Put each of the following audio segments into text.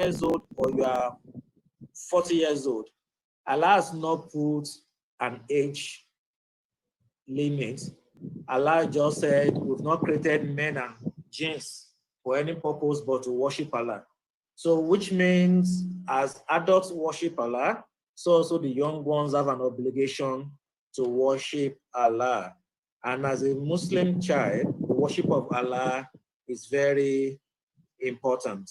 years old or you are 40 years old. Allah has not put an age limit. Allah just said, we've not created men and jinns for any purpose but to worship Allah. So which means as adults worship Allah, so also the young ones have an obligation to worship Allah. And as a Muslim child, the worship of Allah is very important.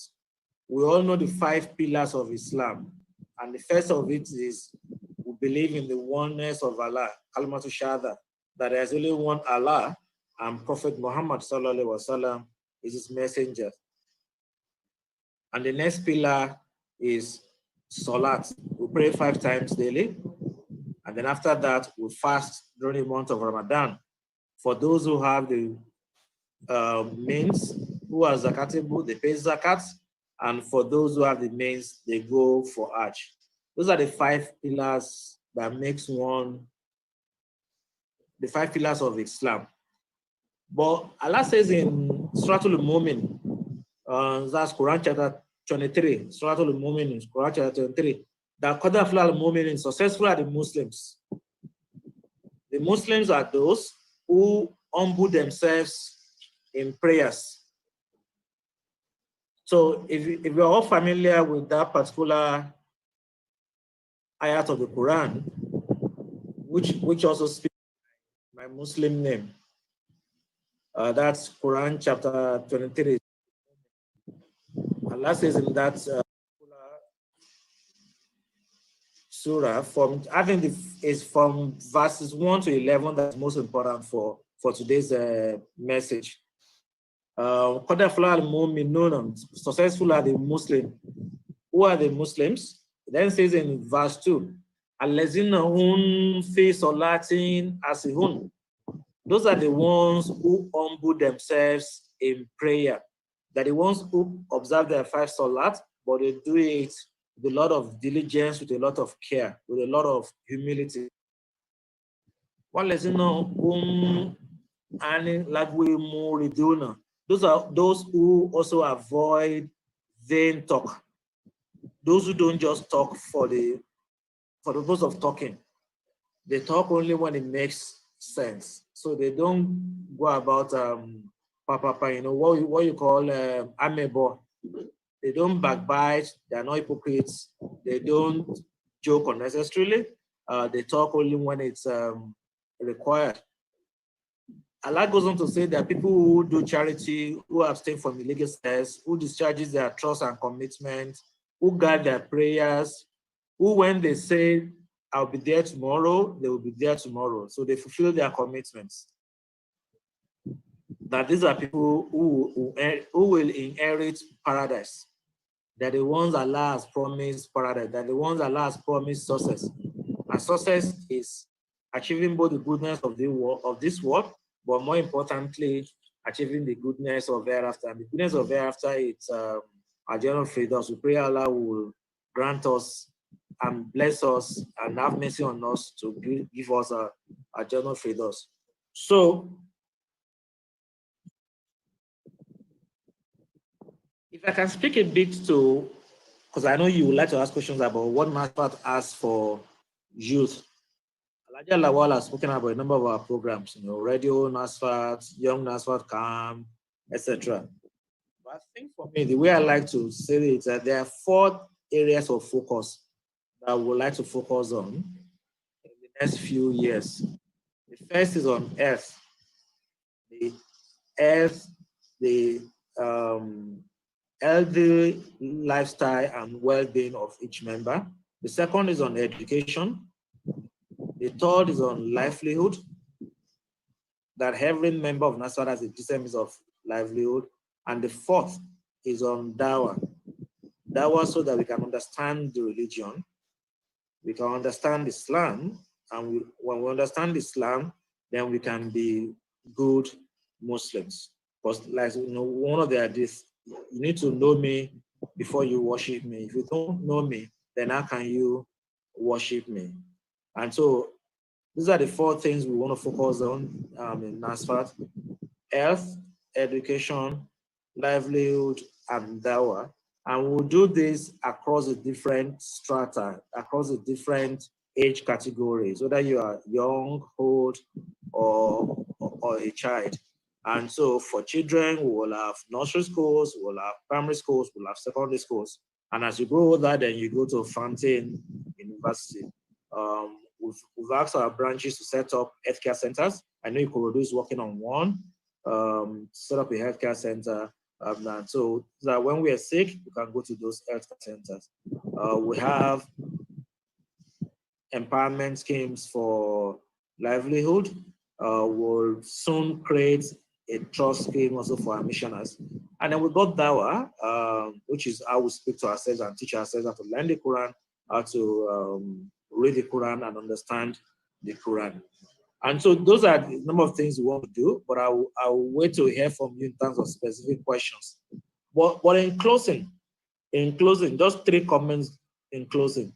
We all know the 5 pillars of Islam. And the first of it is we believe in the oneness of Allah, Kalimatu Shahada, that there's only one Allah, and Prophet Muhammad sallallahu alaihi wasallam is his messenger. And the next pillar is Salat. We pray 5 times daily. And then after that, we fast during the month of Ramadan. For those who have the means, who are zakatable, they pay zakat. And for those who have the means, they go for Hajj. Those are the 5 pillars that makes one, the 5 pillars of Islam. But Allah says in Surah Al-Mu'min, that's Quran chapter 23, Surah Al-Mu'min, Quran chapter 23, that Qad aflaha al-mu'minun, successful are the Muslims. The Muslims are those who humble themselves in prayers. So if you're all familiar with that particular ayat of the Quran, which also speaks my Muslim name, that's Quran chapter 23. Allah says in that surah, is from verses 1 to 11 that's most important for today's message. Successful are the Muslim. Who are the Muslims? It then says in verse 2, those are the ones who humble themselves in prayer. They're the ones who observe their 5 salat, but they do it with a lot of diligence, with a lot of care, with a lot of humility. Those are those who also avoid vain talk. Those who don't just talk for the purpose of talking. They talk only when it makes sense. So they don't go about what you call amebo. They don't backbite. They are not hypocrites. They don't joke unnecessarily. They talk only when it's required. Allah goes on to say that people who do charity, who abstain from illegal sex, who discharges their trust and commitment, who guard their prayers, who when they say, I'll be there tomorrow, they will be there tomorrow. So they fulfill their commitments. That these are people who will inherit paradise. They're the ones Allah has promised paradise. They're the ones Allah has promised success. And success is achieving both the goodness of this world, but more importantly, achieving the goodness of thereafter. And the goodness of thereafter is our general freedom. We pray Allah will grant us and bless us and have mercy on us to give us a general freedom. So, if I can speak a bit to, because I know you would like to ask questions about what NASFAT asks for youth. Elijah Lawal has spoken about a number of our programs, radio NASFAT, Young NASFAT Camp, etc. But I think for me, the way I like to say it is that there are 4 areas of focus that I would like to focus on in the next few years. The first is on health. The healthy lifestyle and well-being of each member. The second is on education. The third is on livelihood, that every member of NASFAT has a decent means of livelihood. And the fourth is on dawah. Dawah so that we can understand the religion, we can understand Islam, and when we understand Islam, then we can be good Muslims. Because like one of the hadith, you need to know me before you worship me. If you don't know me, then how can you worship me? And so these are the 4 things we want to focus on in NASFAT: health, education, livelihood, and dawah. And we'll do this across the different strata, across the different age categories, whether you are young, old, or a child. And so for children, we will have nursery schools, we'll have primary schools, we'll have secondary schools. And as you go older, then you go to Fountain University. We've asked our branches to set up healthcare centers. I know Ikorodu is working on one, set up a healthcare center. And so that when we are sick, we can go to those healthcare centers. We have empowerment schemes for livelihood. We'll soon create a trust scheme also for our missioners. And then we got Dawa, which is how we speak to ourselves and teach ourselves how to learn the Quran, how to read the Quran and understand the Quran. And so those are the number of things we want to do, but I'll wait to hear from you in terms of specific questions. But in closing, just 3 comments in closing.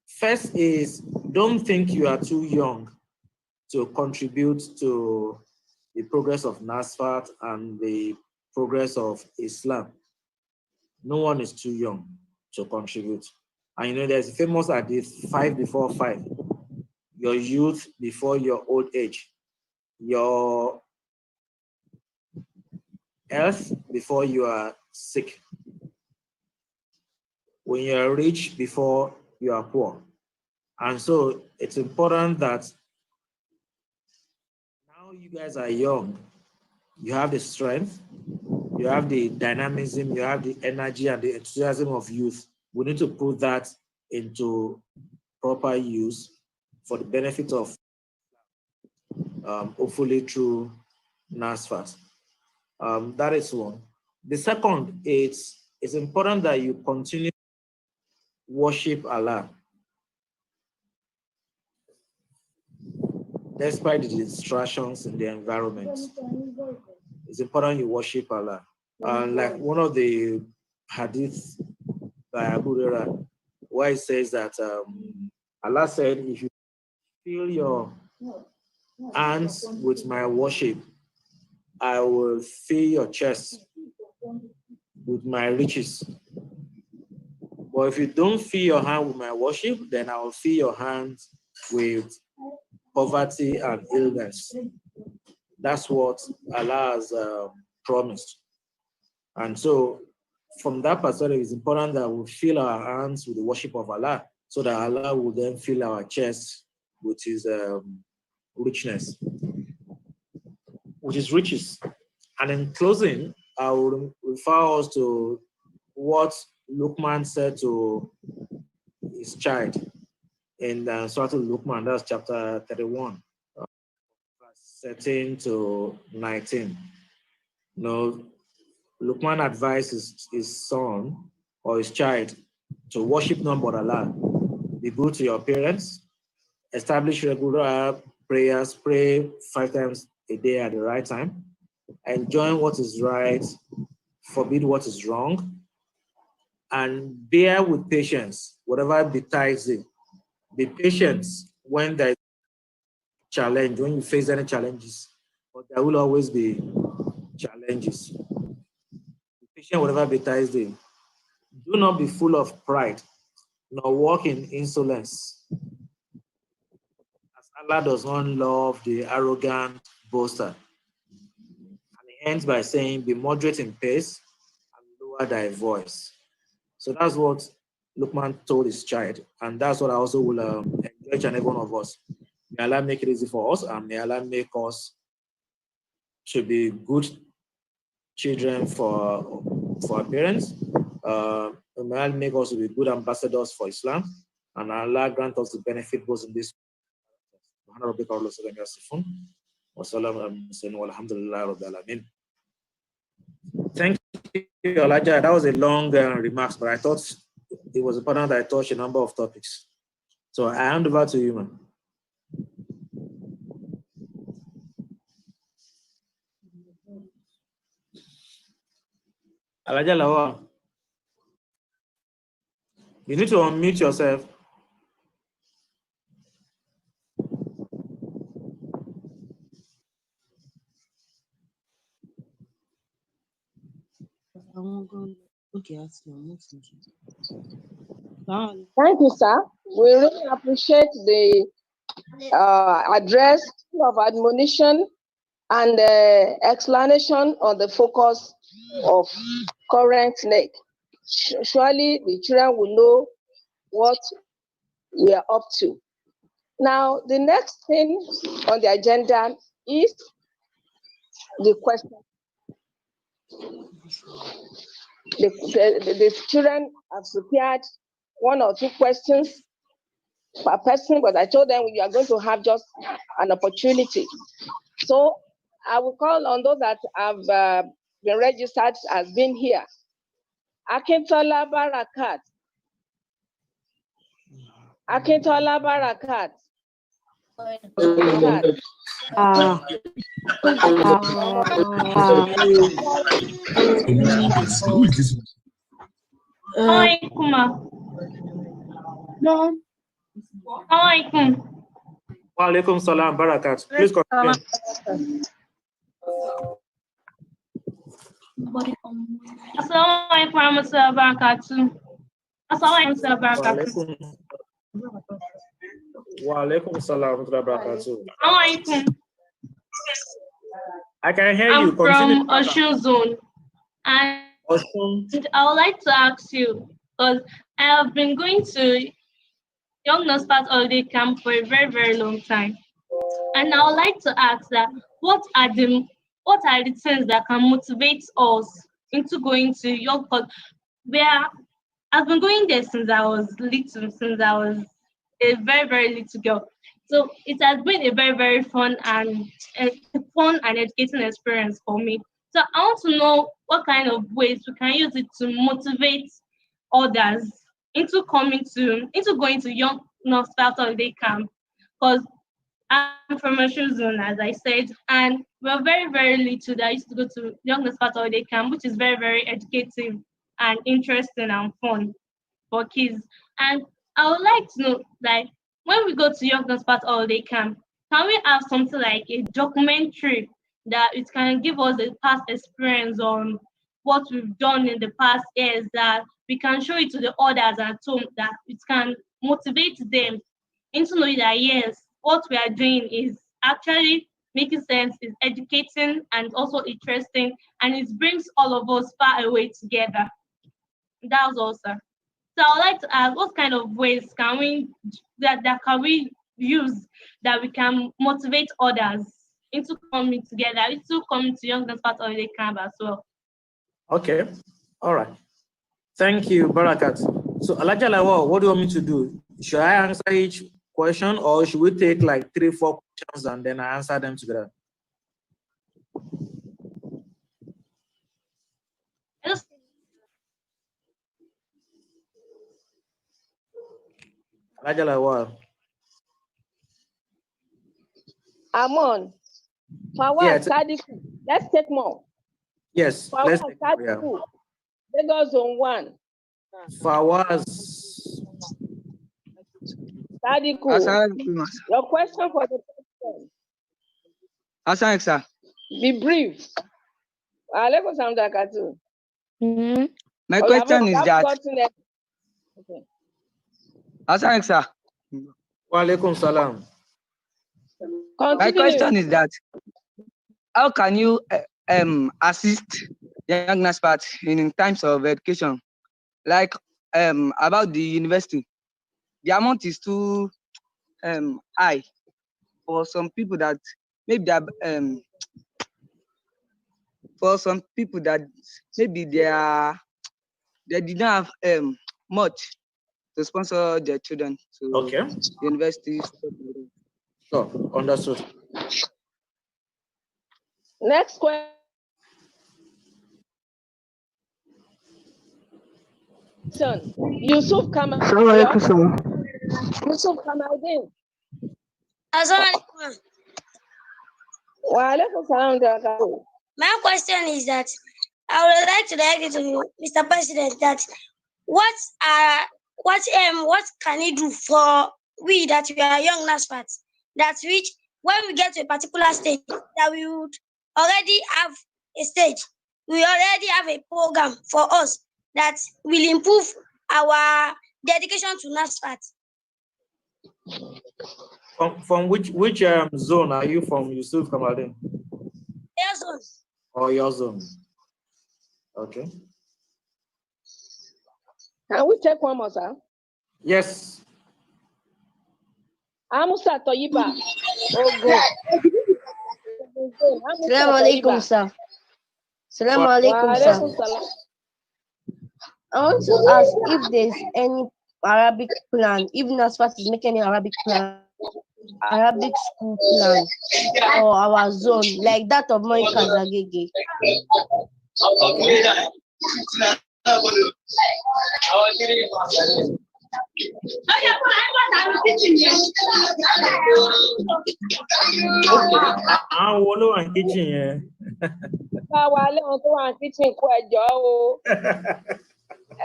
First is, don't think you are too young to contribute to the progress of NASFAT and the progress of Islam. No one is too young to contribute. And you know, there's a famous hadith, 5 before 5. Your youth before your old age. Your health before you are sick. When you are rich before you are poor. And so it's important that now you guys are young, you have the strength, you have the dynamism, you have the energy and the enthusiasm of youth. We need to put that into proper use for the benefit of hopefully through NASFAT. That is one. The second, it's important that you continue to worship Allah despite the distractions in the environment. It's important you worship Allah. Like one of the hadiths by Abu Hurairah, where it says that Allah said, if you fill your hands with my worship, I will fill your chest with my riches. But if you don't fill your hand with my worship, then I will fill your hands with poverty and illness. That's what Allah has promised. And so from that perspective, it's important that we fill our hands with the worship of Allah, so that Allah will then fill our chest with his richness, which is riches. And in closing, I will refer us to what Luqman said to his child in Surah Luqman, that's chapter 31, verse 13 to 19. You know, Luqman advises his son or his child to worship none but Allah. Be good to your parents, establish regular prayers, pray 5 times a day at the right time, enjoy what is right, forbid what is wrong, and bear with patience whatever betides you. Be patient when there is challenge, when you face any challenges, but there will always be challenges. Be patient whatever betides you. Do not be full of pride, nor walk in insolence, as Allah does not love the arrogant boaster. And he ends by saying, be moderate in pace and lower thy voice. So that's what Luqman told his child, and that's what I also will encourage and every one of us. May Allah make it easy for us, and may Allah make us to be good children for our parents. May Allah make us to be good ambassadors for Islam, and Allah grant us the benefit both in this. Thank you, Elijah. That was a long remarks, but I thought it was important that I touched a number of topics. So I hand over to you, man. Elijah Lawa, you need to unmute yourself. Okay, Thank you, sir. We really appreciate the address of admonition and explanation on the focus of current NEC. Surely the children will know what we are up to. Now, the next thing on the agenda is the question. The children have prepared 1 or 2 questions per person, but I told them you are going to have just an opportunity. So I will call on those that have been registered as being here. Akintola Barakat. Akintola Barakat. Wa alaikum salam barakat. Please continue. Assalamualaikum warahmatullahi wabarakatuh. Assalamualaikum warahmatullahi wabarakatuh. Wa alaikum salam barakatuh. Assalamualaikum. I can hear you. I'm from Oshun Zone, and I would like to ask you, because I have been going to Young NASFAT Holiday Camp for a very, very long time, and I would like to ask that what are the things that can motivate us into going to Young? Because I've been going there since I was little, since I was a very, very little girl. So it has been a very, very fun and educating experience for me. So I want to know what kind of ways we can use it to motivate others into going to Young NASFAT Holiday Camp. Because I'm from a zone, as I said, and we're very, very little that used to go to Young NASFAT Holiday Camp, which is very, very educative and interesting and fun for kids. And I would like to know, like, when we go to Young NASFAT Holiday Camp, can we have something like a documentary that it can give us a past experience on what we've done in the past years, that we can show it to the others at home, that it can motivate them into knowing that yes, what we are doing is actually making sense, is educating and also interesting, and it brings all of us far away together. That was all, sir. So I would like to ask, what kind of ways can we use that we can motivate others into coming together, into coming to Young NASFAT Holiday Camp as well? Okay, all right. Thank you, Barakat. So, Alaja Lawa, what do you want me to do? Should I answer each question, or should we take like 3, 4 questions and then I answer them together? Alaja Lawa. Amon. Fawaz, Sadiku. Let's take more. Yes, Fawaz, let's take more, yeah. Sadiku. Lagos Zone 1. Fawaz. Sadiku. Your question for the question. Hassan, sir. Be brief. Aleko Samdakatu. My question is that. Okay. Hassan, sir. Wa alaikum salam. My question is that, how can you assist Young NASFAT in times of education? Like about the university, the amount is too high for some people that maybe for some people that maybe they did not have much to sponsor their children to university. Sure, understood. Next question. Yusuf Kamal. Yusuf Kamaldin. My question is that I would like to direct it to Mr. President that what can he do for we that we are young NASFAT, that which when we get to a particular stage that we would already have a stage, we already have a program for us that will improve our dedication to NASFAT. From which zone are you from, Yusuf Kamadin? Your zone. Or your zone? Okay. Can we take one more, sir? Yes. Amusa Toyiba. Oh, go. Assalamu alaikum, sir. Assalamu alaikum, sir. I want to ask if there's any Arabic plan, if NASFAT is making any Arabic plan, Arabic school plan for our zone, like that of Monica Zagege.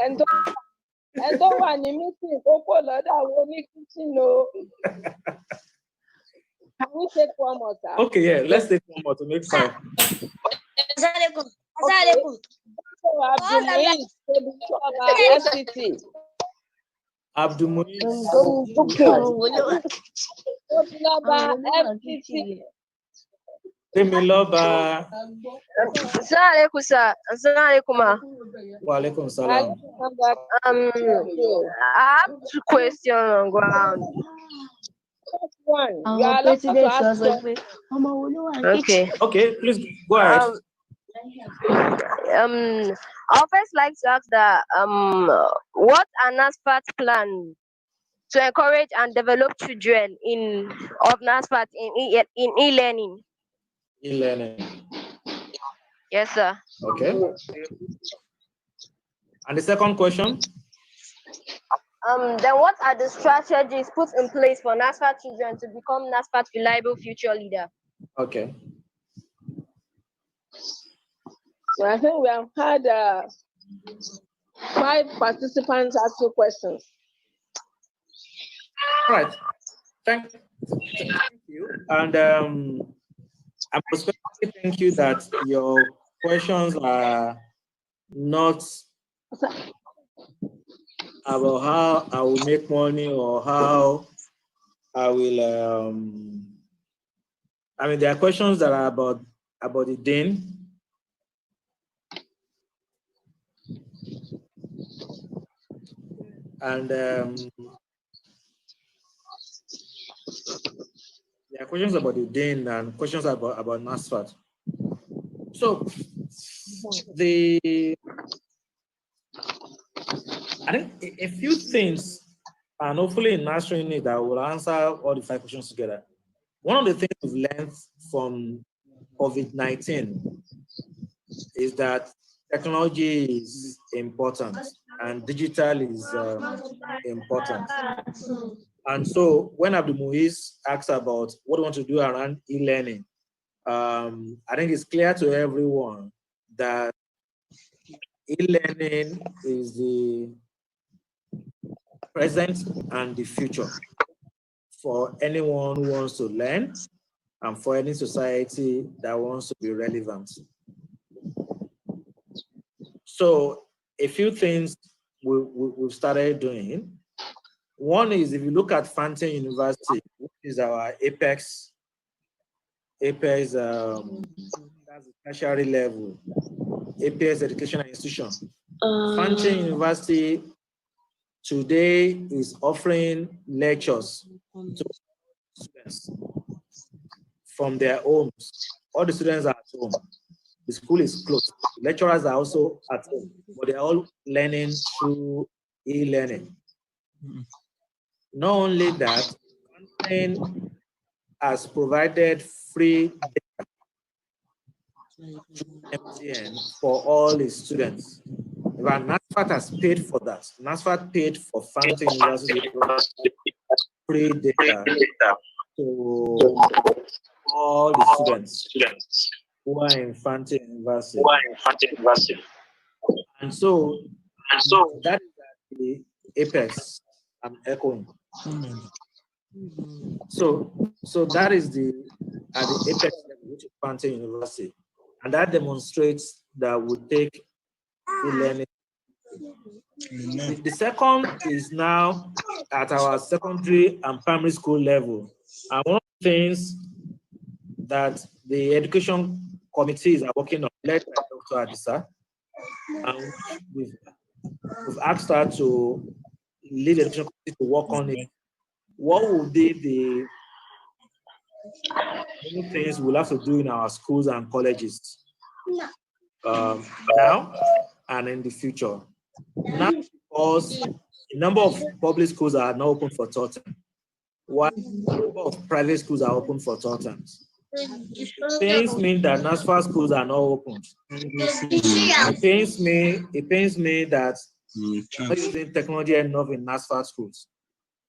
And don't want to meet me. Can we take one more, sir? Okay, yeah, let's take one more to make time. Abdul Temiloba. Walaikum salam. I have two questions on ground. Okay. Okay, please go ahead. I'll first like to ask that what are NASFAT plan to encourage and develop children of NASFAT in e-learning? E-learning. Yes, sir. Okay. And the second question? Then what are the strategies put in place for NASFAT children to become NASFAT reliable future leader? Okay. So I think we have had 5 participants ask you questions. All right. Thank you. And I especially thank you that your questions are not about how I will make money or how I will. I mean, there are questions that are about the Dane. And there are questions about the Dane and questions about NASFAT. So I think a few things, and hopefully in answering it, I will answer all the 5 questions together. One of the things we've learned from COVID-19 is that technology is important and digital is important. And so when Abdul Muiz asks about what we want to do around e-learning, I think it's clear to everyone that e-learning is the present and the future for anyone who wants to learn and for any society that wants to be relevant. So a few things we've started doing. One is, if you look at Fountain University, which is our apex, that's the tertiary level, apex educational institution. Fountain University today is offering lectures to students from their homes. All the students are at home. The school is closed. Lecturers are also at home, but they're all learning through e-learning. Not only that, Fountain has provided free data to MTN for all its students. In fact, NASFAT has paid for that. NASFAT paid for Fountain University free data to all the students who are in Fountain University. And so that is the apex I'm echoing. So that is at the apex level, which is Fountain University. And that demonstrates that we take e-learning The second is now at our secondary and primary school level. And one of the things that the education committees are working on, led by Dr. Adisa, and we've asked her to lead the education committee to work on it. What will be the many things we'll have to do in our schools and colleges now and in the future? Now, because a number of public schools are now open for third term, while a number of private schools are open for third terms. Pains me that NASFAT schools are not opened. It pains me that we're not using technology enough in NASFAT schools.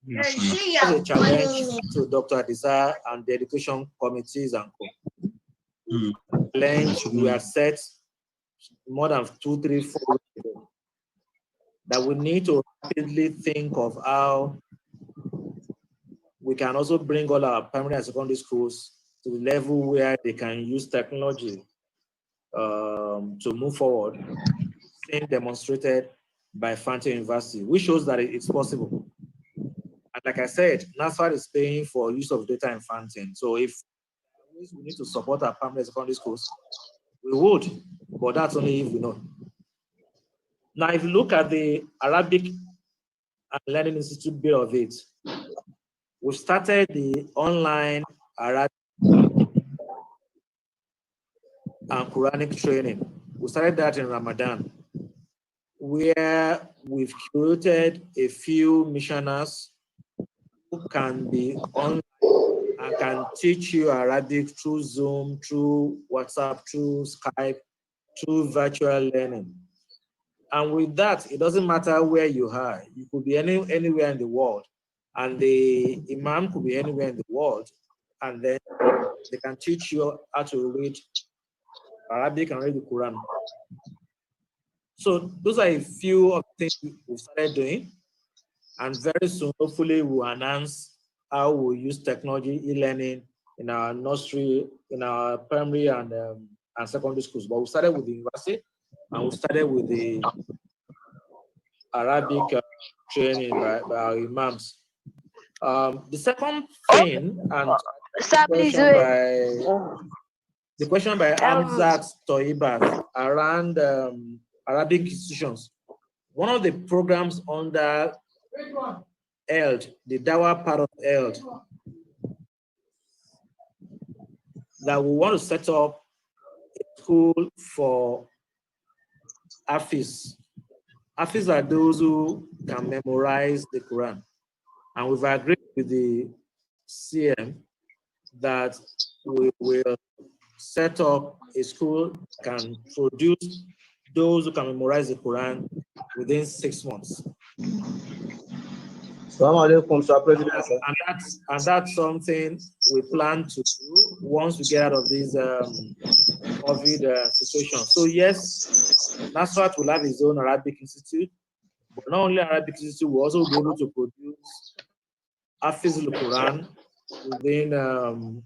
That's a challenge to Dr. Adisa and the education committees and co. Challenge we have set more than 2, 3, 4 weeks ago, that we need to rapidly think of how we can also bring all our primary and secondary schools to the level where they can use technology to move forward, being demonstrated by Fountain University, which shows that it's possible. And like I said, NASFAT is paying for use of data in Fountain. So if we need to support our primary and secondary schools, we would, but that's only if we know. Now, if you look at the Arabic and Learning Institute bit of it, we started the online Arabic and Quranic training. We started that in Ramadan, where we've curated a few missioners who can be online and can teach you Arabic through Zoom, through WhatsApp, through Skype, through virtual learning. And with that, it doesn't matter where you are. You could be anywhere in the world, and the imam could be anywhere in the world, and then they can teach you how to read Arabic and read the Quran. So those are a few of the things we've started doing, and very soon, hopefully, we'll announce how we use technology, e-learning in our nursery, in our primary and secondary schools. But we started with the university, and we started with the Arabic training by our imams. The second thing, and the question by Amzat Toibat around Arabic institutions. One of the programs under ELD, the Dawa part of ELD, that we want to set up a school for Hafiz. Hafiz are those who can memorize the Quran. And we've agreed with the CM that we will set up a school that can produce those who can memorize the Quran within 6 months. And that's something we plan to do once we get out of this COVID situation. So yes, NASFAT will have its own Arabic Institute, but not only Arabic Institute, we'll also be able to produce Hafiz al-Quran within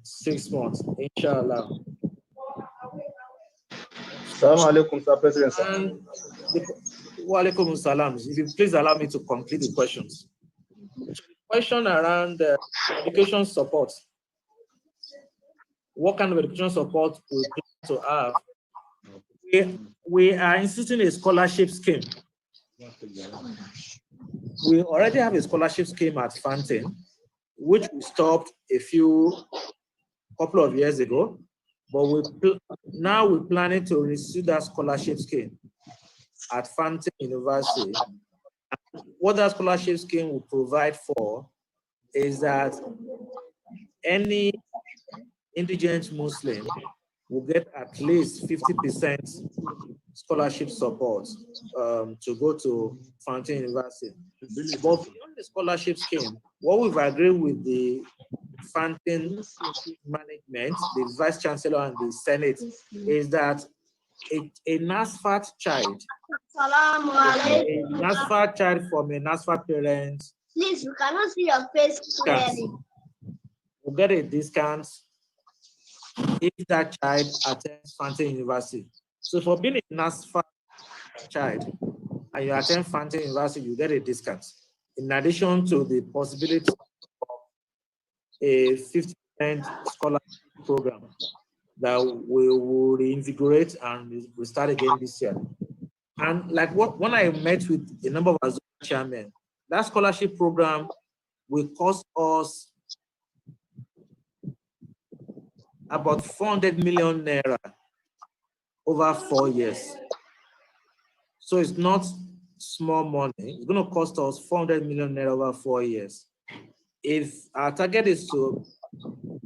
6 months, inshallah. Assalamu alaikum, Sir President. Wa alaikum salam. If you please allow me to complete the questions. The question around education support. What kind of education support we plan to have? We are instituting a scholarship scheme. We already have a scholarship scheme at Fountain, which we stopped a couple of years ago, but now we're planning to resume that scholarship scheme at Fountain University. What that scholarship scheme will provide for is that any indigent Muslim will get at least 50% scholarship support to go to Fountain University. But beyond the scholarship scheme, what we've agreed with the Fountain management, the Vice Chancellor and the Senate, is that a NASFAT child, from a NASFAT parent, please, we cannot see your face clearly, will get a discount if that child attends Fountain University. So for being a NASFAT child and you attend Fountain University, you get a discount. In addition to the possibility of a 50% scholarship program that we will reinvigorate and we start again this year. And like when I met with a number of our chairmen, that scholarship program will cost us about 400 million naira over 4 years. So it's not small money. It's going to cost us 400 million naira over 4 years. If our target is to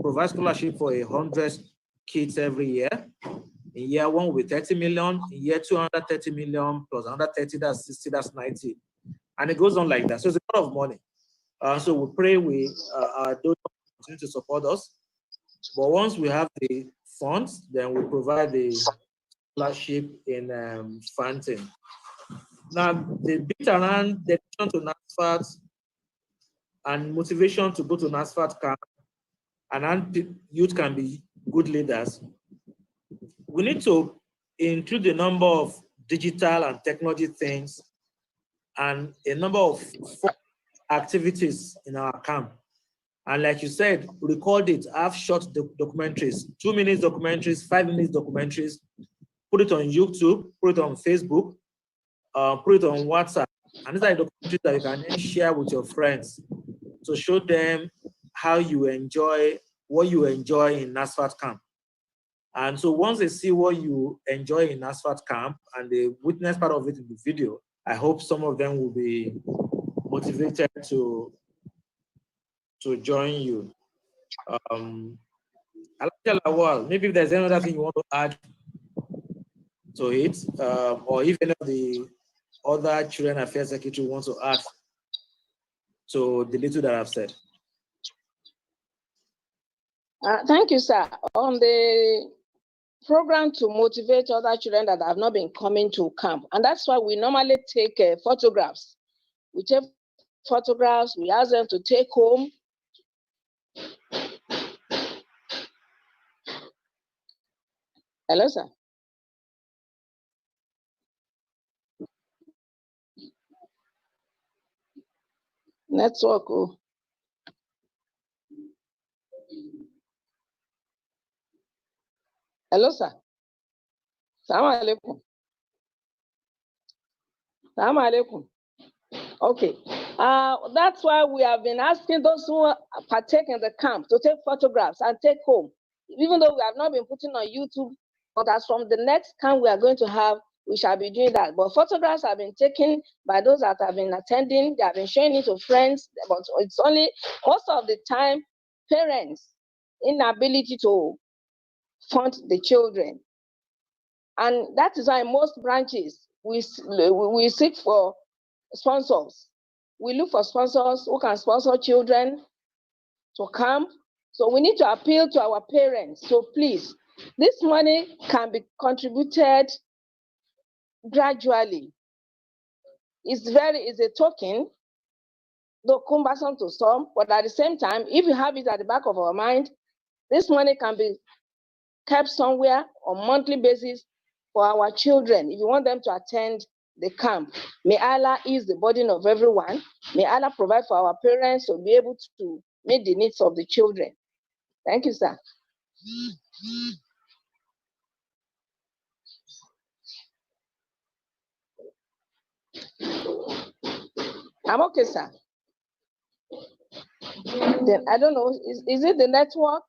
provide scholarship for 100 kids every year, in year one will be 30 million, in year two, 130 million, plus 130, that's 60, that's 90. And it goes on like that. So it's a lot of money. So we pray our donors continue to support us. But once we have the funds, then we provide the scholarship in Fountain. Now, the bit around dedication to NASFAT and motivation to go to NASFAT camp, and youth can be good leaders. We need to include a number of digital and technology things and a number of activities in our camp. And like you said, record it, have short documentaries, 2 minutes documentaries, 5 minutes documentaries, put it on YouTube, put it on Facebook, put it on WhatsApp. And these are documentaries that you can then share with your friends to show them how you enjoy, what you enjoy in NASFAT camp. And so once they see what you enjoy in NASFAT camp and they witness part of it in the video, I hope some of them will be motivated to join you. Maybe if there's any other thing you want to add to it, or if any of the other Children Affairs Secretary wants to add to the little that I've said. Thank you, sir. On the program to motivate other children that have not been coming to camp, and that's why we normally take photographs. We take photographs, we ask them to take home. Hello, sir. Network. Oh. Hello, sir. Assalamu alaikum. Assalamu alaikum. Okay. That's why we have been asking those who partake in the camp to take photographs and take home. Even though we have not been putting on YouTube, but as from the next camp we are going to have, we shall be doing that. But photographs have been taken by those that have been attending. They have been showing it to friends, but it's only most of the time parents' inability to fund the children. And that is why most branches, we seek for sponsors. We look for sponsors who can sponsor children to camp. So we need to appeal to our parents. So please, this money can be contributed gradually. It's a token, though cumbersome to some, but at the same time, if you have it at the back of our mind, this money can be kept somewhere on a monthly basis for our children. If you want them to attend the camp, may Allah ease the burden of everyone. May Allah provide for our parents to be able to meet the needs of the children. Thank you, sir. I'm okay, sir. Then I don't know, is it the network?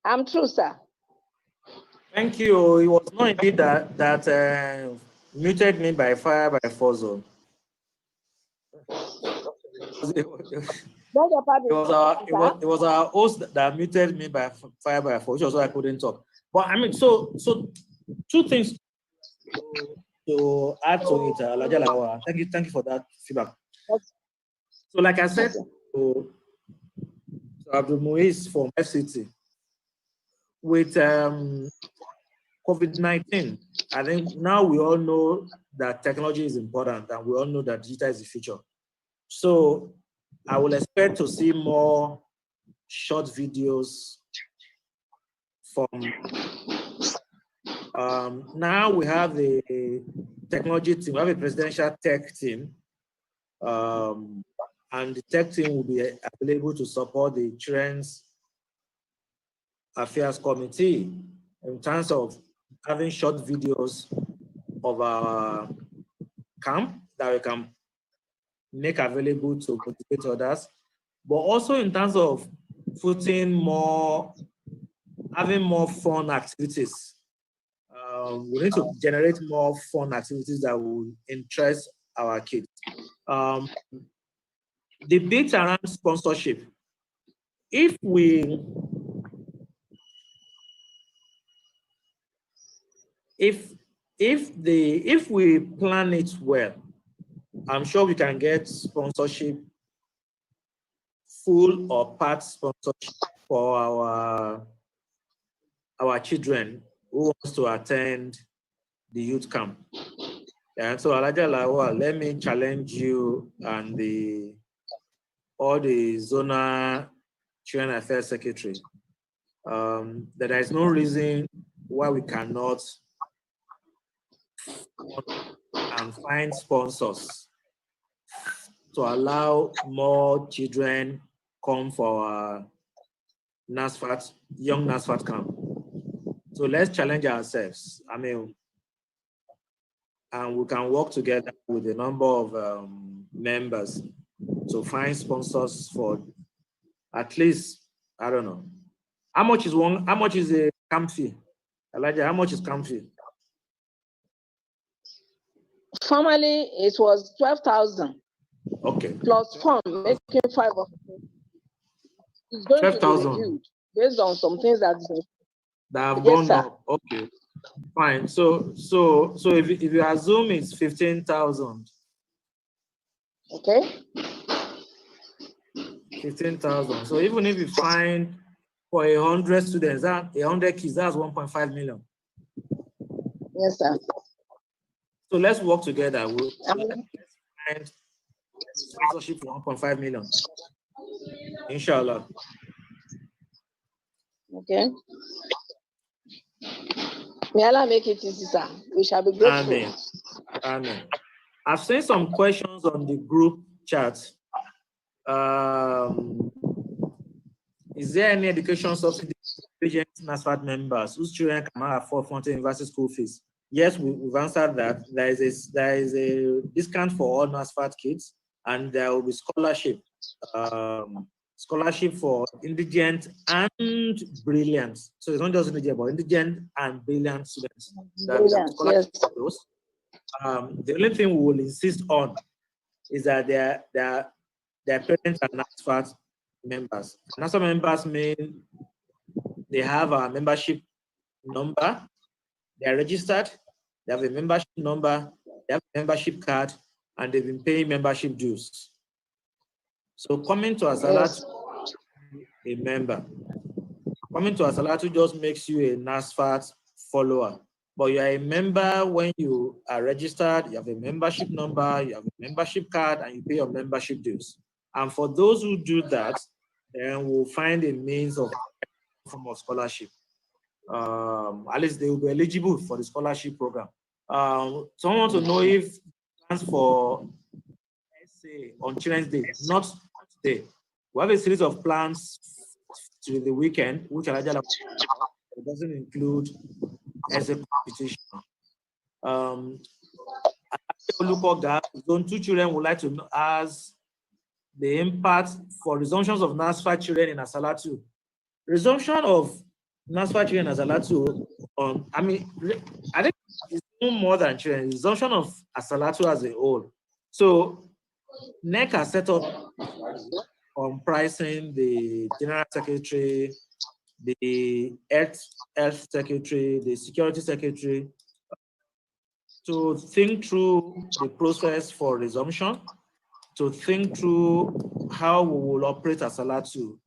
I'm true, sir. Thank you. It was not indeed that muted me by fire by force. It was our host that muted me by fire by force, which was why I couldn't talk. But I mean, so 2 things to add to it. Thank you for that feedback. So, like I said, so Abdul Muiz from FCT, with COVID-19, I think now we all know that technology is important and we all know that digital is the future. So I will expect to see more short videos from now we have the technology team, we have a presidential tech team, and the tech team will be available to support the Children's Affairs Committee in terms of having short videos of our camp that we can make available to motivate others, but also in terms of putting having more fun activities. We need to generate more fun activities that will interest our kids. The bit around sponsorship, if we plan it well, I'm sure we can get sponsorship, full or part sponsorship for our children who wants to attend the youth camp. And so Alaja Lawa, let me challenge you and all the zonal Children Affairs Secretary that there is no reason why we cannot and find sponsors to allow more children come for our NASFAT, young NASFAT camp. So let's challenge ourselves. I mean, and we can work together with a number of members to find sponsors for at least, I don't know. How much is a camp fee? Elijah, how much is camp fee? Formerly, it was 12,000. Okay. Plus fund, making 5 of it. It's going 12,000 to be reviewed based on some things that have gone up. Okay. Fine. So if you assume it's 15,000. Okay. 15,000. So even if you find for 100 students, 100 kids, that's 1.5 million. Yes, sir. So let's work together. Let's find sponsorship for 1.5 million. Inshallah. Okay. May Allah make it easy, sir. We shall be grateful. Amen. Amen. I've seen some questions on the group chat. Is there any education subsidy for NASFAT members whose children cannot afford front university school fees? Yes, we've answered that. There is a discount for all NASFAT kids, and there will be scholarship for indigent and brilliant. So it's not just indigent, but indigent and brilliant students. Scholarship for those. The only thing we will insist on is that their parents are NASFAT members. NASFAT members mean they have a membership number, they are registered, they have a membership number, they have a membership card, and they've been paying membership dues. So coming to Asalatu, a member. Coming to Asalatu just makes you a NASFAT follower. But you are a member when you are registered, you have a membership number, you have a membership card, and you pay your membership dues. And for those who do that, then we'll find a means of form of scholarship. At least they will be eligible for the scholarship program. Someone wants to know if plans for essay on Children's Day, not today. We have a series of plans to the weekend, which it doesn't include essay competition. Zone 2 children would like to know as the impact for resumptions of NASFAT children in Asalatu. Resumption of NASFAT children in Asalatu, I think it's more than children. Resumption of Asalatu as a whole. So NEC has set up comprising the General Secretary, the Health Secretary, the Security Secretary, to think through the process for resumption, to think through how we will operate as Asalatu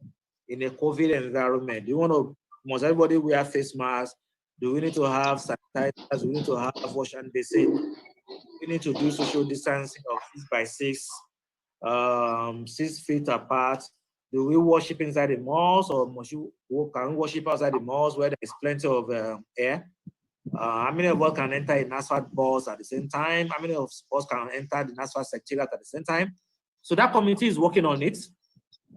in a COVID environment. Must everybody wear face masks? Do we need to have sanitizers? Do we need to have wash and basin? We need to do social distancing of 6 by 6, 6 feet apart. Do we worship inside the mosque, or can we worship outside the mosque where there's plenty of air? How many of us can enter a NASFAT bus at the same time? How many of us can enter the NASFAT secretariat at the same time? So that committee is working on it.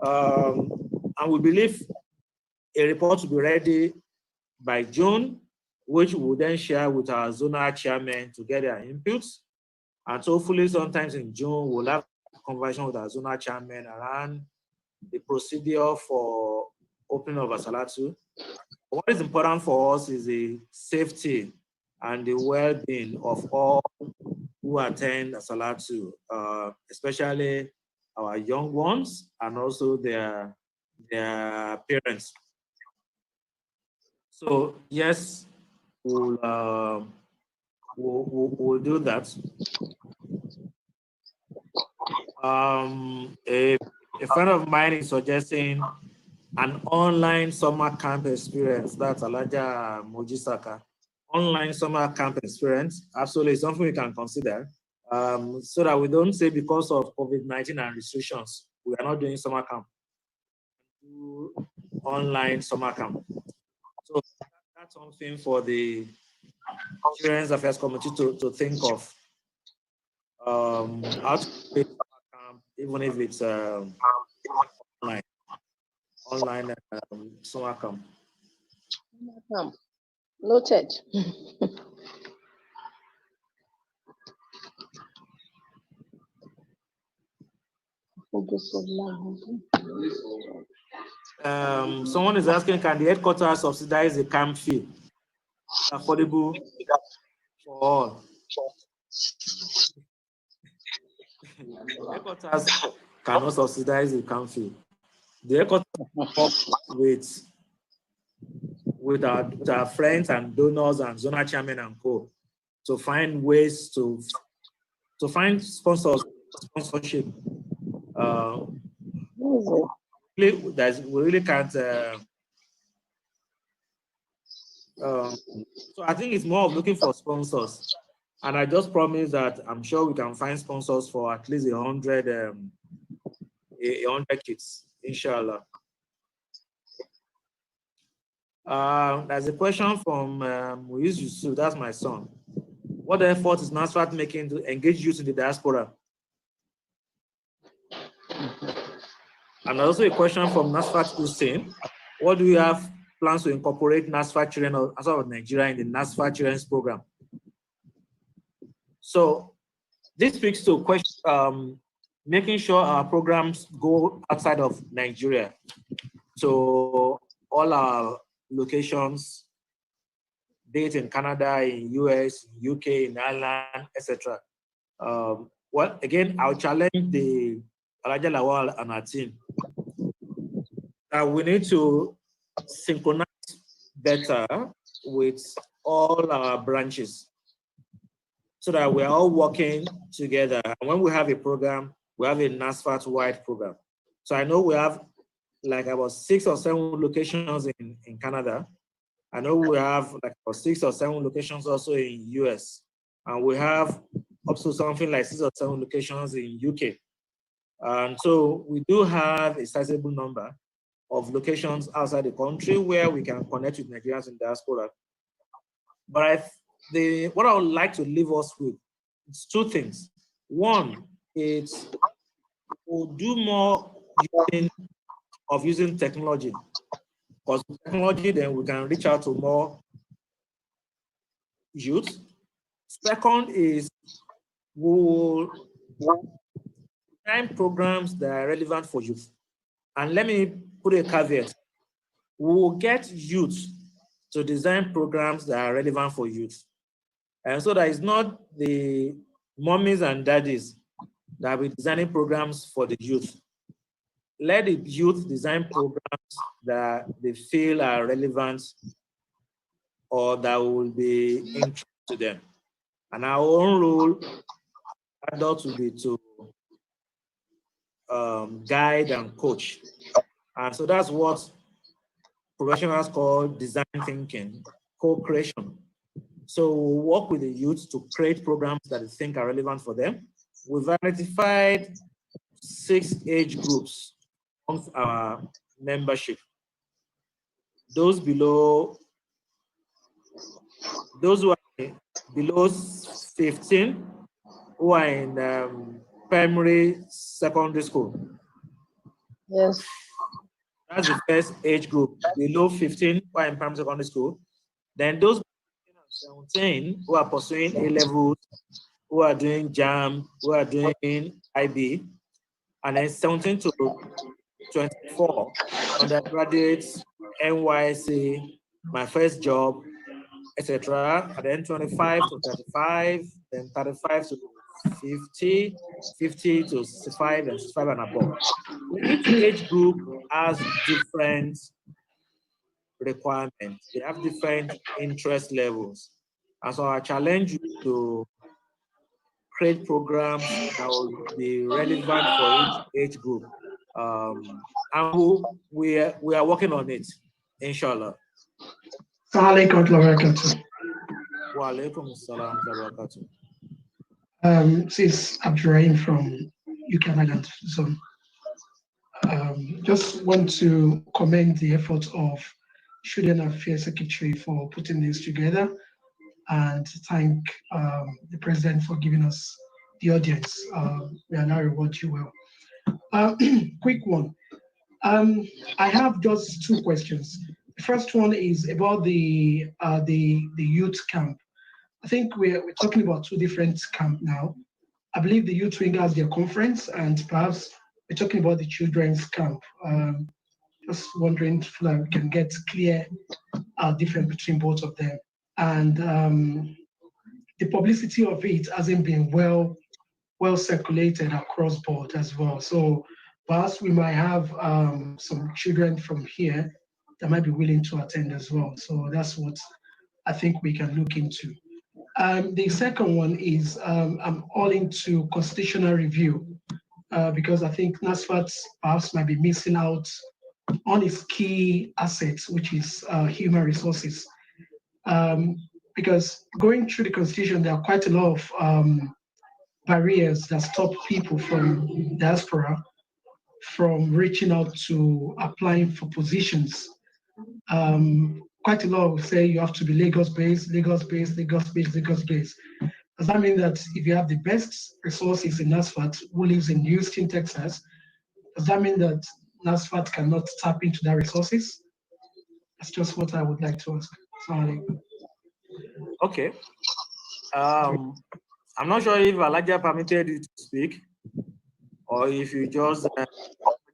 And we believe a report will be ready by June, which we will then share with our zonal chairmen to get their inputs. And so hopefully sometimes in June, we'll have a conversation with our zonal chairmen around the procedure for opening of a Salatu. What is important for us is the safety and the well-being of all who attend a Salatu, especially our young ones and also their parents. So yes, we'll do that. A friend of mine is suggesting an online summer camp experience. That's Alaja Mojisaka. Online summer camp experience, absolutely something we can consider. So that we don't say because of COVID-19 and restrictions, we are not doing summer camp. Do online summer camp. So that's something for the Children's Affairs Committee to think of. How to create summer camp, even if it's online summer camp. Noted. Someone is asking, can the headquarters subsidize the camp fee? Affordable for all. The headquarters cannot subsidize the camp fee. The headquarters with our friends and donors and zonal chairmen and co to find ways to find sponsorship. We really can't. So I think it's more of looking for sponsors, and I just promise that I'm sure we can find sponsors for at least 100 kids, inshallah. There's a question from Muiz Yusuf, that's my son. What effort is NASFAT making to engage youth in the diaspora? And also a question from NASFAT Hussein. What do you have plans to incorporate NASFAT Children of Nigeria in the NASFAT Children's program? So this speaks to question, making sure our programs go outside of Nigeria. So all our locations, be it in Canada, in US, UK, in Ireland, etc. Well, again, I'll challenge the Alaja Lawal and our team. We need to synchronize better with all our branches so that we're all working together. And when we have a program, we have a NASFAT-wide program. So I know we have like about 6 or 7 locations in Canada. I know we have like about 6 or 7 locations also in US. And we have up to something like 6 or 7 locations in UK. And so we do have a sizable number of locations outside the country where we can connect with Nigerians in diaspora. But what I would like to leave us with is 2 things. One, is we'll do more using technology. Because with technology, then we can reach out to more youth. Second is we will design programs that are relevant for youth. And let me put a caveat. We will get youth to design programs that are relevant for youth. And so that it's not the mommies and daddies that will be designing programs for the youth. Let the youth design programs that they feel are relevant or that will be interesting to them. And our own role, adults, will be to guide and coach. And so that's what professionals call design thinking, co-creation. So we'll work with the youth to create programs that they think are relevant for them. We've identified 6 age groups amongst our membership. Those who are below 15, who are in primary, secondary school. Yes. That's the first age group, below 15, who are in primary, secondary school. Then those 17 who are pursuing A levels, who are doing JAM, who are doing IB, and then 17 to 24, undergraduates, NYC, my first job, etc. And then 25 to 35, then 35 to 50, 50 to 65, and 65 and above. Each age group has different requirements. They have different interest levels. And so I challenge you to create programs that will be relevant for each age group. And we are working on it, inshallah. Wa alaikum assalam wa barakatuh. This is Abdurrahim from UK Island Zone. Just want to commend the efforts of Student Affairs Secretary for putting this together, and thank the President for giving us the audience. We are now reward you well. Quick one. I have just two questions. The first one is about the youth camp. I think we're talking about two different camps now. I believe the youth wing has their conference, and perhaps we're talking about the children's camp. Just wondering if we can get clear difference between both of them. And the publicity of it hasn't been well circulated across board as well. So perhaps we might have some children from here that might be willing to attend as well. So that's what I think we can look into. The second one is I'm all into constitutional review because I think NASFAT perhaps might be missing out on its key assets, which is human resources. Because going through the constitution, there are quite a lot of barriers that stop people from diaspora from reaching out to applying for positions. Quite a lot will say you have to be Lagos-based. Does that mean that if you have the best resources in NASFAT who lives in Houston, Texas, does that mean that NASFAT cannot tap into their resources? That's just what I would like to ask. Sorry. Okay. I'm not sure if Alaja permitted you to speak, or if you just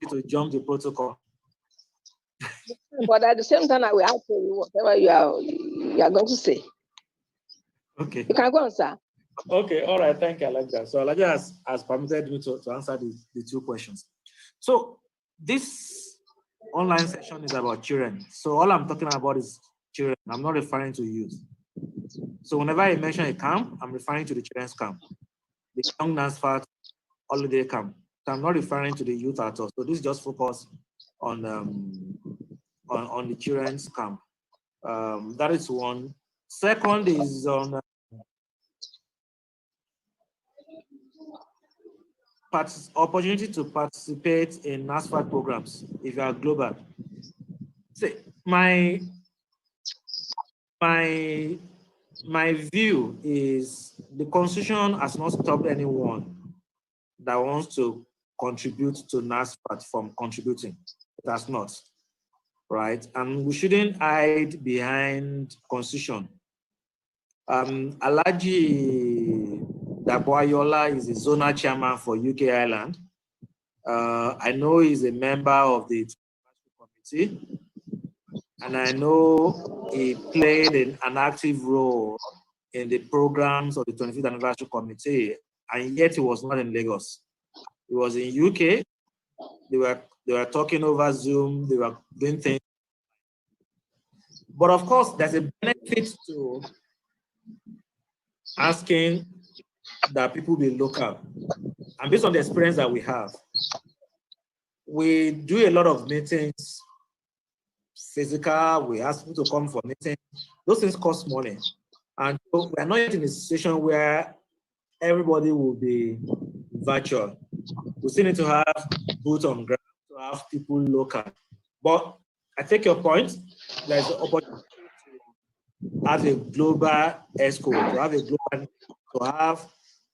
to jump the protocol. But at the same time, I will answer you whatever you are going to say. Okay. You can go on, sir. Okay, all right, thank you, Alaja. So Alaja has permitted me to answer the two questions. So this online session is about children. So all I'm talking about is children. I'm not referring to youth. So whenever I mention a camp, I'm referring to the children's camp, the young NASFAT holiday camp. So I'm not referring to the youth at all. So this just focus on the children's camp. That is one. Second is on opportunity to participate in NASFAT programs if you are global. See, my view is the Constitution has not stopped anyone that wants to contribute to NASFAT from contributing. It has not, right? And we shouldn't hide behind Constitution. Alaji Daboayola is the zonal chairman for UK Ireland. I know he's a member of the committee, and I know he played an active role in the programs of the 25th anniversary committee, and yet he was not in Lagos. He was in UK. They were talking over Zoom. They were doing things. But of course, there's a benefit to asking that people be local. And based on the experience that we have, we do a lot of meetings, physical, we ask people to come for meetings. Those things cost money. And so we're not yet in a situation where everybody will be virtual. We still need to have boots on ground to to have people local. But I take your point. There's an opportunity to have a global ESCO, to have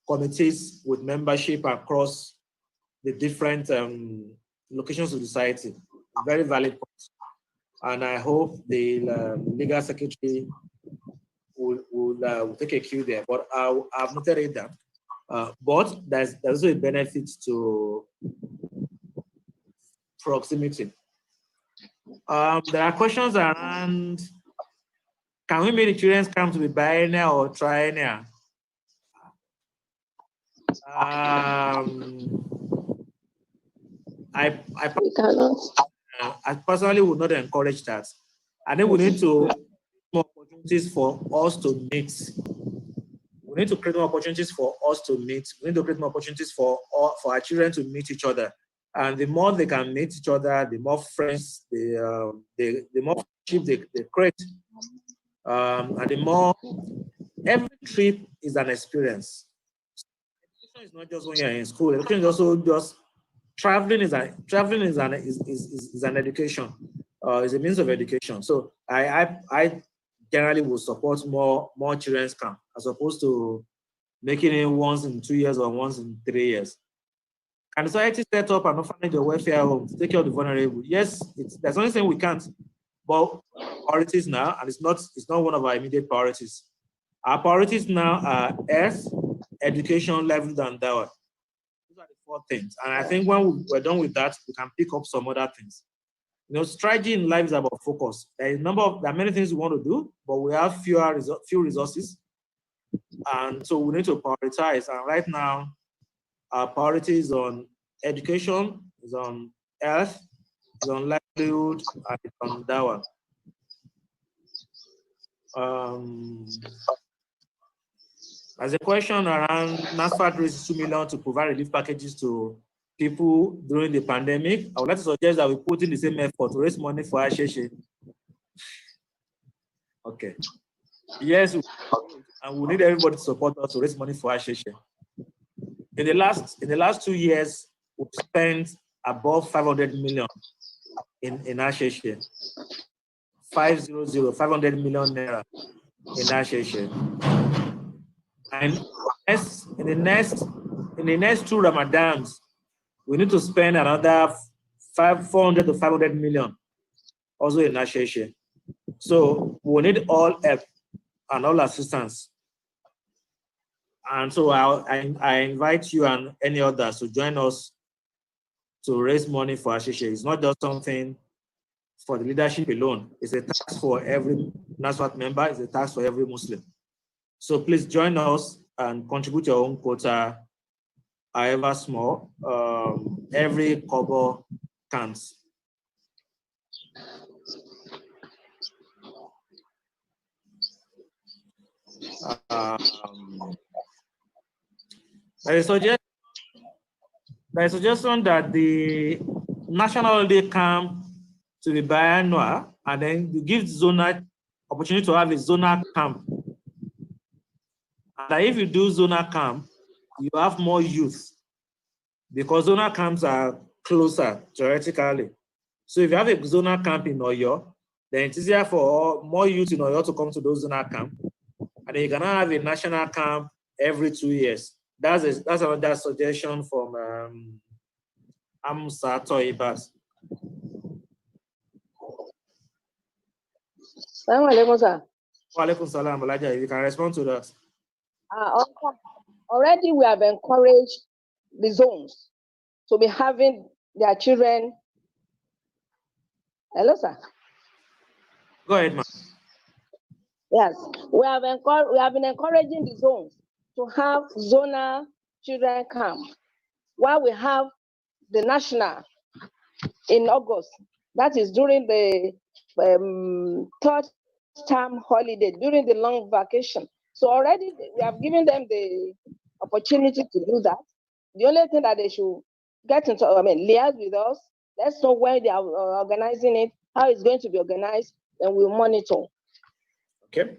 committees with membership across the different locations of society. Very valid point. And I hope the legal secretary will take a cue there. But I've noted it down. But there's also a benefit to proximity. There are questions around, can we make the children's camp to be biennial or triennial? I personally would not encourage that. I think we need to more opportunities for us to meet. We need to create more opportunities for us to meet. We need to create more opportunities for our children to meet each other. And the more they can meet each other, the more friends, the more friendship they create. And the more, every trip is an experience. Education is not just when you're in school. Education is also just traveling is an education. Is a means of education. So I generally would support more children's camp as opposed to making it once in 2 years or once in 3 years. Can society set up an orphanage or welfare home to take care of the vulnerable? Yes, there's only thing we can't. But priorities now, and it's not one of our immediate priorities. Our priorities now are health, education, livelihood, and dawah. Those are the 4 things. And I think when we're done with that, we can pick up some other things. You know, strategy in life is about focus. There are many things we want to do, but we have few resources. And so we need to prioritize. And right now, our priority is on education, is on health, is on livelihood, and it's on dawah. There's a question around NASFAT raises 2 million to provide relief packages to people during the pandemic. I would like to suggest that we put in the same effort to raise money for Asheshe. Okay. Yes, and we need everybody to support us to raise money for Asheshe. In the last 2 years, we've spent above 500 million in Asheshe. 500 million naira in Asheshe. And in the next 2 Ramadans, we need to spend another 400 to 500 million also in Asheshe. So we need all help and all assistance. And so I invite you and any others to join us to raise money for Asheshe. It's not just something for the leadership alone. It's a task for every NASFAT member. It's a task for every Muslim. So please join us and contribute your own quota, however small. Every kobo counts. There is a suggestion that the national holiday camp to be biannual, and then you give zonal opportunity to have a zonal camp. And if you do zonal camp, you have more youth because zonal camps are closer theoretically. So if you have a zonal camp in Oyo, then it's easier for more youth in Oyo to come to those zonal camp. And then you cannot have a national camp every 2 years. That's another suggestion from Amsa Toibas. Assalamu alaikum, sir. Wa alaikum salam, Elijah. You can respond to that. Already we have encouraged the zones to be having their children. Hello, sir. Go ahead, ma'am. Yes, we have been encouraging the zones to have zonal children camp, while we have the national in August. That is during the 3rd term holiday, during the long vacation. So already we have given them the opportunity to do that. The only thing that they should get into, liaise with us. Let's know where they are organizing it, how it's going to be organized, and we'll monitor. Okay.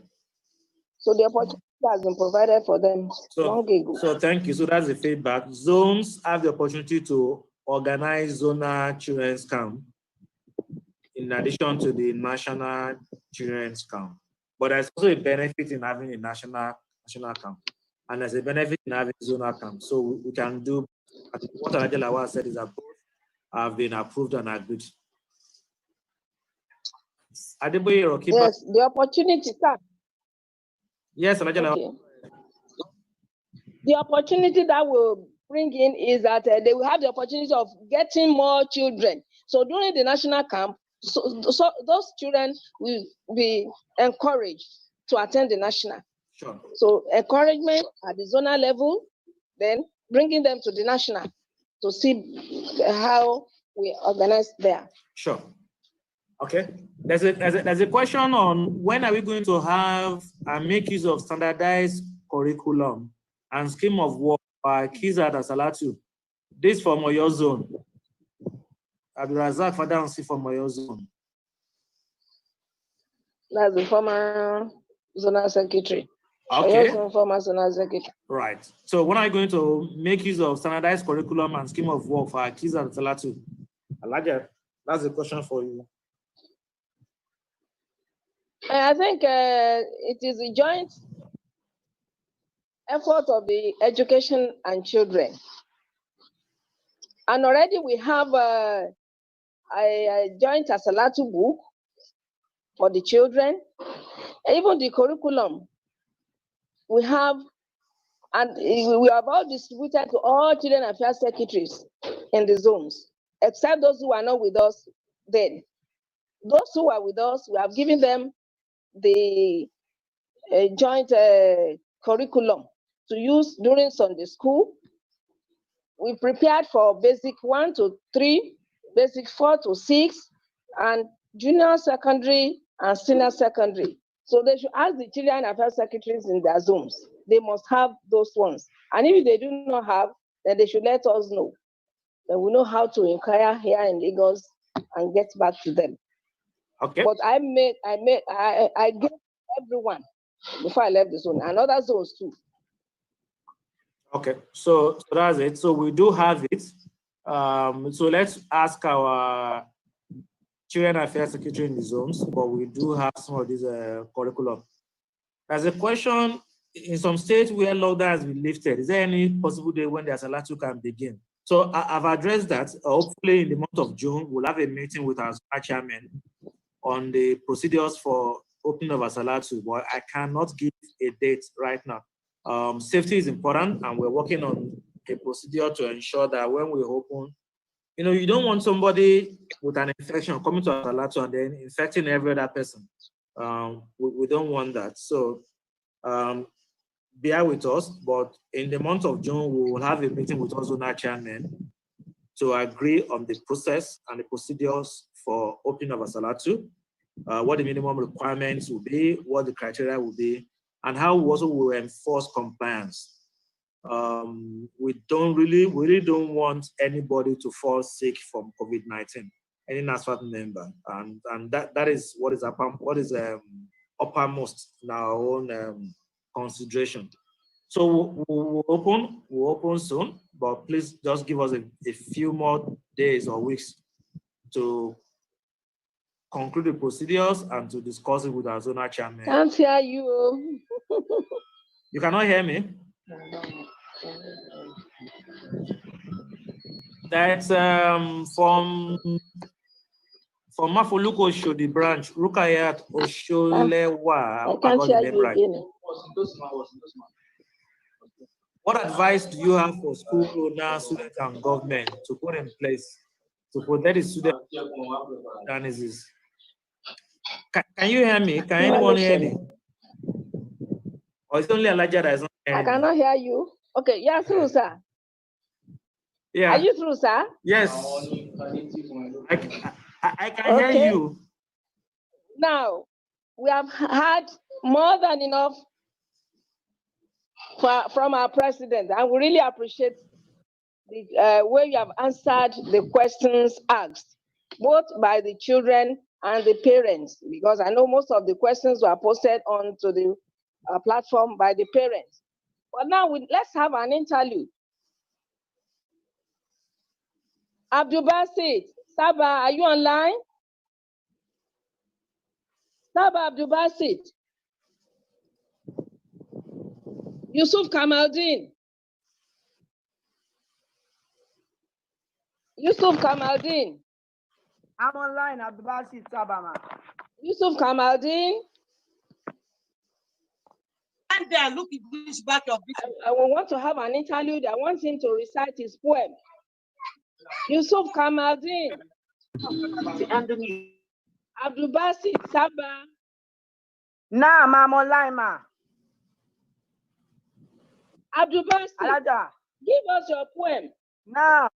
So the opportunity has been provided for them long ago. So thank you. So that's the feedback. Zones have the opportunity to organize zonal children's camp in addition to the national children's camp. But there's also a benefit in having a national camp. And there's a benefit in having zonal camp. So we can do, I think what Alhaji Lawal said is that both have been approved and agreed. Yes, the opportunity, sir. Yes, Alhaji Lawal. Okay. The opportunity that will bring in is that they will have the opportunity of getting more children. So during the national camp, so those children will be encouraged to attend the national. Sure. So encouragement at the zonal level, then bringing them to the national to see how we organize there. Sure. Okay. There's a question on when are we going to have and make use of standardized curriculum and scheme of work by Kiza Salatu. This from Oyo Zone. Abdurazak Fadansi from Oyo Zone. That's the former zonal secretary. Okay. Former zonal secretary. Right. So when are you going to make use of standardized curriculum and scheme of work for Kiza Salatu? Alaja, that's a question for you. I think it is a joint effort of the education and children. And already we have a joint Asalatu book for the children. Even the curriculum we have, and we have all distributed to all children affairs secretaries in the zones, except those who are not with us then. Those who are with us, we have given them the joint curriculum to use during Sunday school. We prepared for basic 1 to 3, basic 4 to 6, and junior secondary and senior secondary. So they should ask the children affairs secretaries in their zones. They must have those ones. And if they do not have, then they should let us know. Then we know how to inquire here in Lagos and get back to them. Okay. But I gave everyone before I left the zone, and other zones too. Okay, so that's it. So we do have it. So let's ask our Children Affairs Secretary in the zones, but we do have some of these curriculum. There's a question, in some states where lockdown has been lifted, is there any possible day when the Asalatu can begin? So I've addressed that. Hopefully in the month of June, we'll have a meeting with our chairman on the procedures for opening of Asalatu, but I cannot give a date right now. Safety is important, and we're working on a procedure to ensure that when we open, you don't want somebody with an infection coming to Asalatu and then infecting every other person. We don't want that. So bear with us, but in the month of June, we will have a meeting with our zonal chairman to agree on the process and the procedures for opening of Asalatu, what the minimum requirements will be, what the criteria will be, and how we also will enforce compliance. We really don't want anybody to fall sick from COVID-19, any NASFAT member, and that is what is uppermost in our own consideration. So we'll open soon, but please just give us a few more days or weeks to conclude the procedures and to discuss it with our zonal chairman. Can't hear you. You cannot hear me? That's from Mafoluko Oshodi branch, Rukayat Osholewa. I can't hear you again. What advice do you have for school owners, students, and government to put in place to protect the student organizations? Can you hear me? Can anyone hear me? Or it's only Elijah that is not hearing I cannot hear you. Okay, yeah, through, sir. Yeah. Are you through, sir? Yes. I can hear you. Now, we have had more than enough from our president, and we really appreciate the way you have answered the questions asked, both by the children and the parents, because I know most of the questions were posted onto the platform by the parents. But now let's have an interlude. Abdul Basit, Saba, are you online? Saba Abdul Basit. Yusuf Kamaldeen. Yusuf Kamaldeen. I'm online, Abdul Basit Sabama. Yusuf Kamaldeen. And then look at this back of this. I want to have an interlude. I want him to recite his poem. Yusuf Kamaldeen. Abdul Basit Saba. Nah, ma, I'm online, ma. Abdul Basit, Alaja. give us your poem. Nah.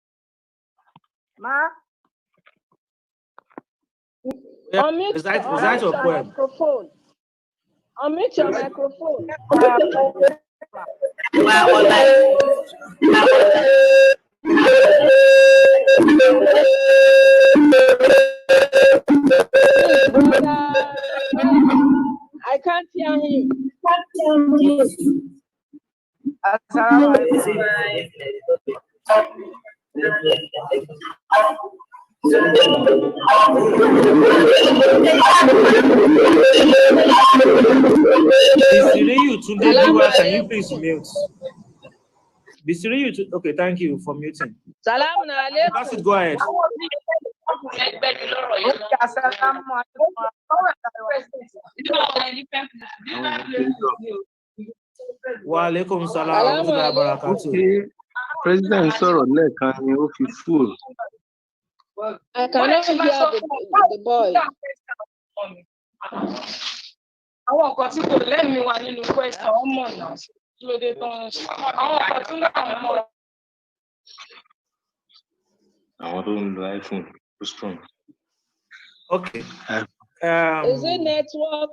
Ma. Yeah, Unmute recite your your poem. microphone. Unmute your microphone. Please, brother, I can't hear him. Assalamu alaikum. Can you please mute? Okay, thank you for muting. Salam alaikum. Go ahead. Wa alaikum salam wa rahmatullahi wa barakatuh. President sọ̀rọ̀ lẹ́ẹ̀kan ni ó fi full. I cannot hear the boy. Àwọn ọkọ̀ tí kò lẹ́mìí wà nínú question ọmọ náà kí ló dé tán àwọn ọkọ̀ tí náà mọ̀. Àwọn tó ń lo iPhone tó strong. Okay. Is it network?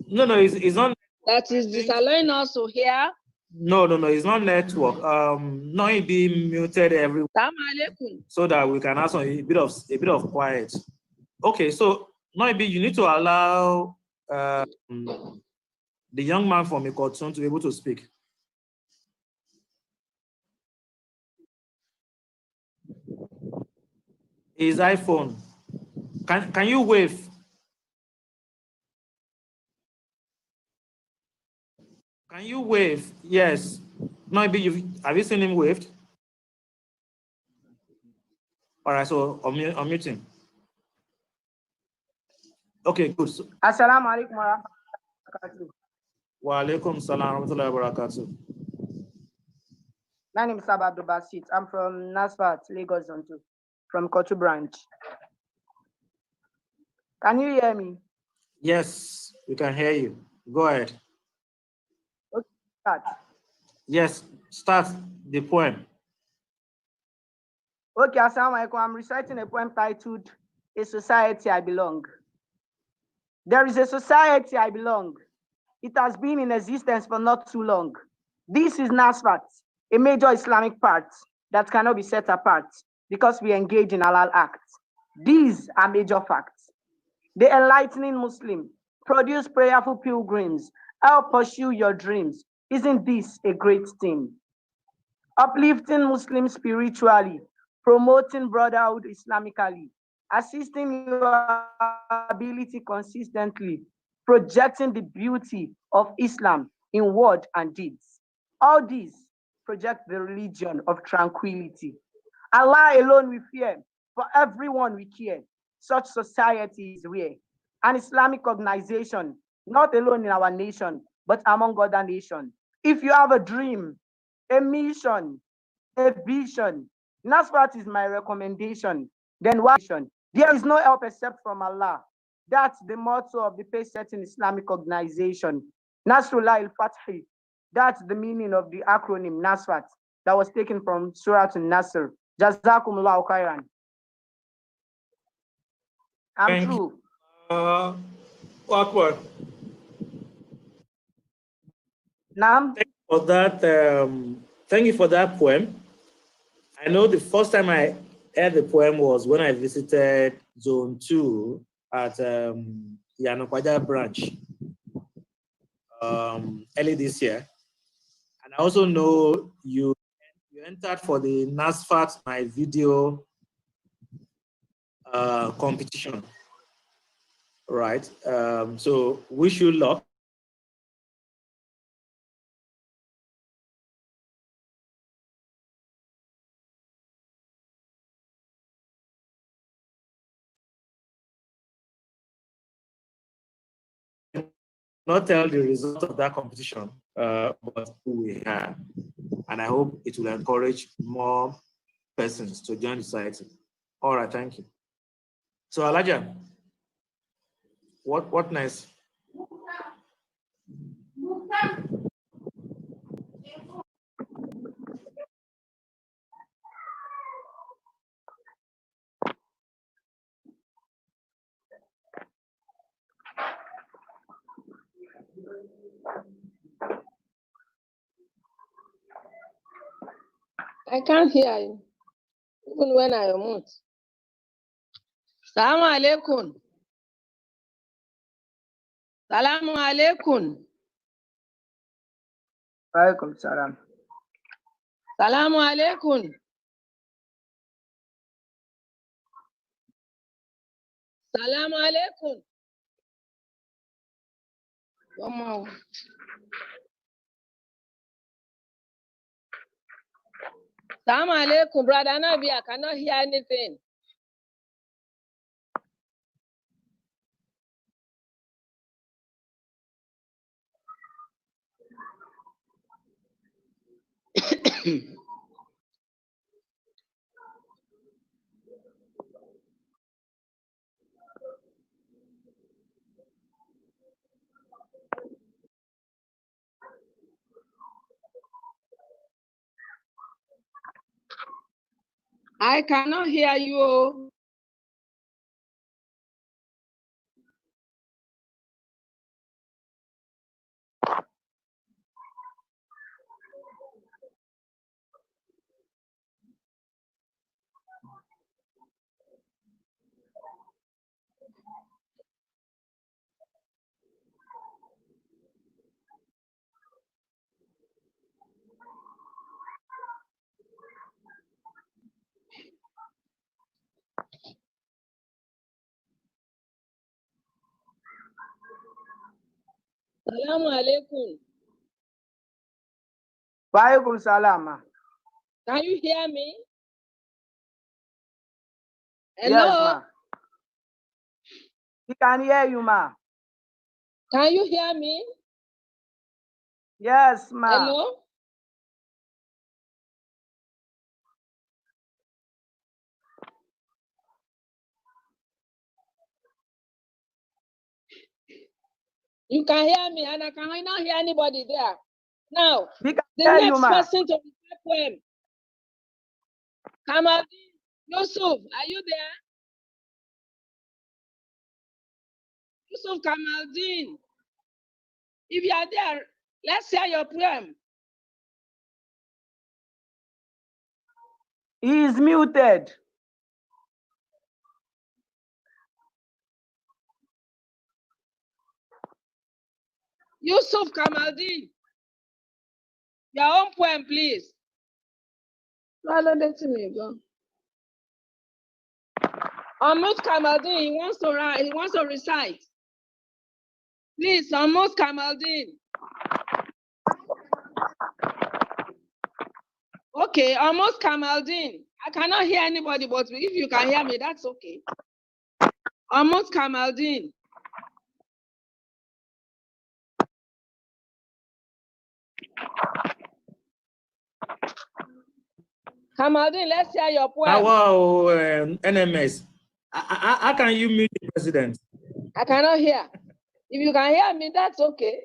No, it's not. That is disallowing us to hear. No, it's not network. No, it be muted everywhere so that we can have a bit of quiet. Okay, so maybe you need to allow the young man from Ikotun to be able to speak. His iPhone. Can you wave? Can you wave? Yes. Maybe have you seen him waved? All right, so I'm muting. Okay, good. Assalamu alaikum wa rahmatullahi. Wa alaikum salam wa rahmatullahi wa barakatuh. My name is Saba Abdul Basit. I'm from NASFAT, Lagos Zone 2, from Kotu branch. Can you hear me? Yes, we can hear you. Go ahead. Okay, start. Yes, start the poem. Okay, assalamu alaikum. I'm reciting a poem titled A Society I Belong. There is a society I belong. It has been in existence for not too long. This is NASFAT, a major Islamic part that cannot be set apart because we engage in halal acts. These are major facts. The enlightening Muslim produce prayerful pilgrims, help pursue your dreams. Isn't this a great thing? Uplifting Muslims spiritually, promoting brotherhood Islamically, assisting your ability consistently, projecting the beauty of Islam in word and deeds. All these project the religion of tranquility. Allah alone we fear, for everyone we care. Such society is rare. An Islamic organization, not alone in our nation, but among other nations. If you have a dream, a mission, a vision, NASFAT is my recommendation. Then why? There is no help except from Allah. That's the motto of the pace-setting Islamic organization. Nasrullah al-Fathi. That's the meaning of the acronym NASFAT that was taken from Surah al-Nasr. Jazakumullahu khairan. I'm through. Awkward. Nam? Thank you for that poem. I know the first time I heard the poem was when I visited Zone 2 at Yanokwaja branch early this year. And I also know you entered for the NASFAT My Video competition, right? So wish you luck. Not tell the result of that competition, but we have, and I hope it will encourage more persons to join the society. All right, thank you. So Elijah, what next? I can't hear you, even when I am mute. Salaam alaikum. Salaam alaikum. Walaikum salam. Salaam alaikum. Salaam alaikum. One more. Salaam alaikum, brother Nabi. I cannot hear anything. I cannot hear you. Salaam alaikum. Walaikum salam. Can you hear me? Yes, Hello? ma. We can hear you, ma. Can you hear me? Yes, ma. Hello? You can hear me, and I cannot hear anybody there. Now, We can the hear you, next ma. person to recite poem. Kamaldeen Yusuf, are you there? Yusuf Kamaldeen. If you are there, let's hear your poem. He is muted. Yusuf Kamaldeen. Your own poem, please. Unmute Kamaldeen. He wants to write. He wants to recite. Please, unmute Kamaldeen. Okay, almost Kamaldeen. I cannot hear anybody, but if you can hear me, that's okay. Almost Kamaldeen. Kamaldeen, let's hear your poem. Wow, NMS. How can you meet the president? I cannot hear. If you can hear me, that's okay.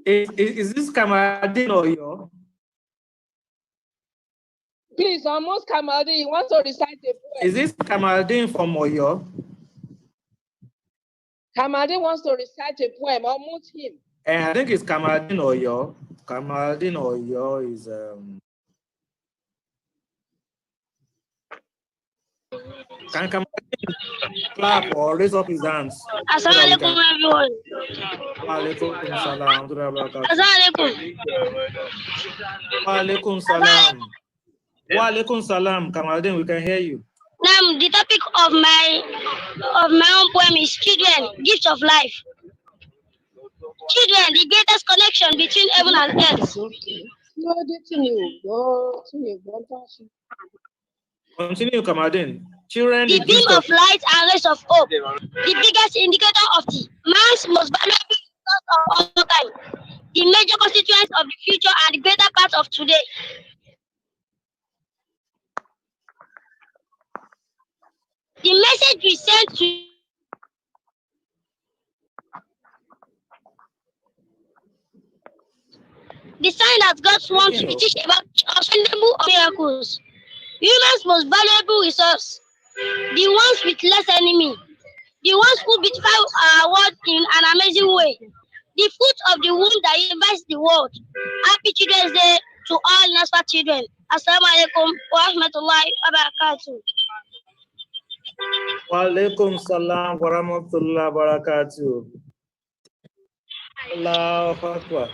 Is this Kamaldeen or you? Please, almost Kamaldeen, he wants to recite a poem. Is this Kamaldeen from Oyo? Kamaldeen wants to recite a poem. Unmute him. And I think it's Kamaldeen Oyo. Kamaldeen Oyo is Can Kamaldeen clap or raise up his hands? Assalamu alaikum, everyone. Walaikum salam. Assalamu alaikum. Walaikum salam. Wa alaikum salam, Kamaldeen, we can hear you. Now, the topic of my own poem is children, gifts of life. Children, the greatest connection between heaven and earth. Continue, Kamaldeen. Children, The beam of light and rays of hope. The biggest indicator of the man's most valuable source of all time. The major constituents of the future and the greater part of today. The message we send to the sign that God wants to teach about unexplainable miracles. Humans' most valuable resource. The ones with less enemy. The ones who beautify our world in an amazing way. The fruit of the womb that unites the world. Happy Children's Day to all NASFAT children. Assalamu alaikum wa rahmatullahi wa barakatuh. Wa alaikum salam wa rahmatullahi wa barakatuh. Allahu Akbar.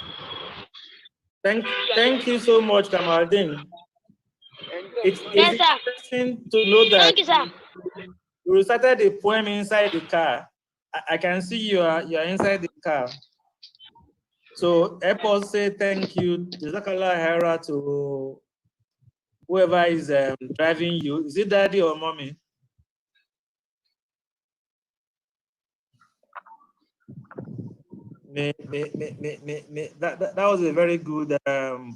Thank you so much, Kamaldeen. It's interesting to know that Thank you, sir. you recited the poem inside the car. I can see you are inside the car. So airport say thank you, Jazakallah Hera, to whoever is driving you. Is it daddy or mommy? That was a very good poem.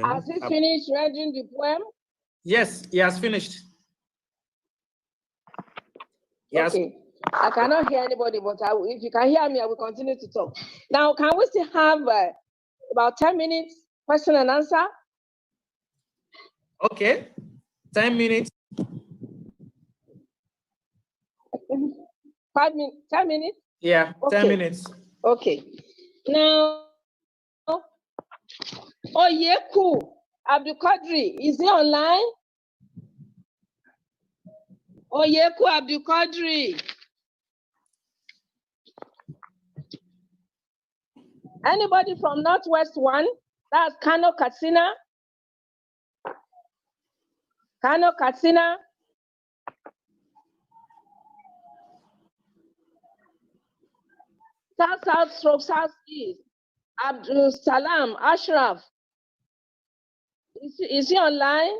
Has he finished reading the poem? Yes, he has finished. Yes. Okay. I cannot hear anybody, but if you can hear me, I will continue to talk. Now, can we still have about 10 minutes question and answer? Okay, 10 minutes. 5 minutes, 10 minutes? Yeah, okay. 10 minutes. Okay. Now, Oyeku Abdul Qadri, is he online? Oyeku Abdul Qadri. Anybody from Northwest 1? That's Kano Katsina. Kano Katsina. Southeast. Abdul Salam Ashraf. Is he online?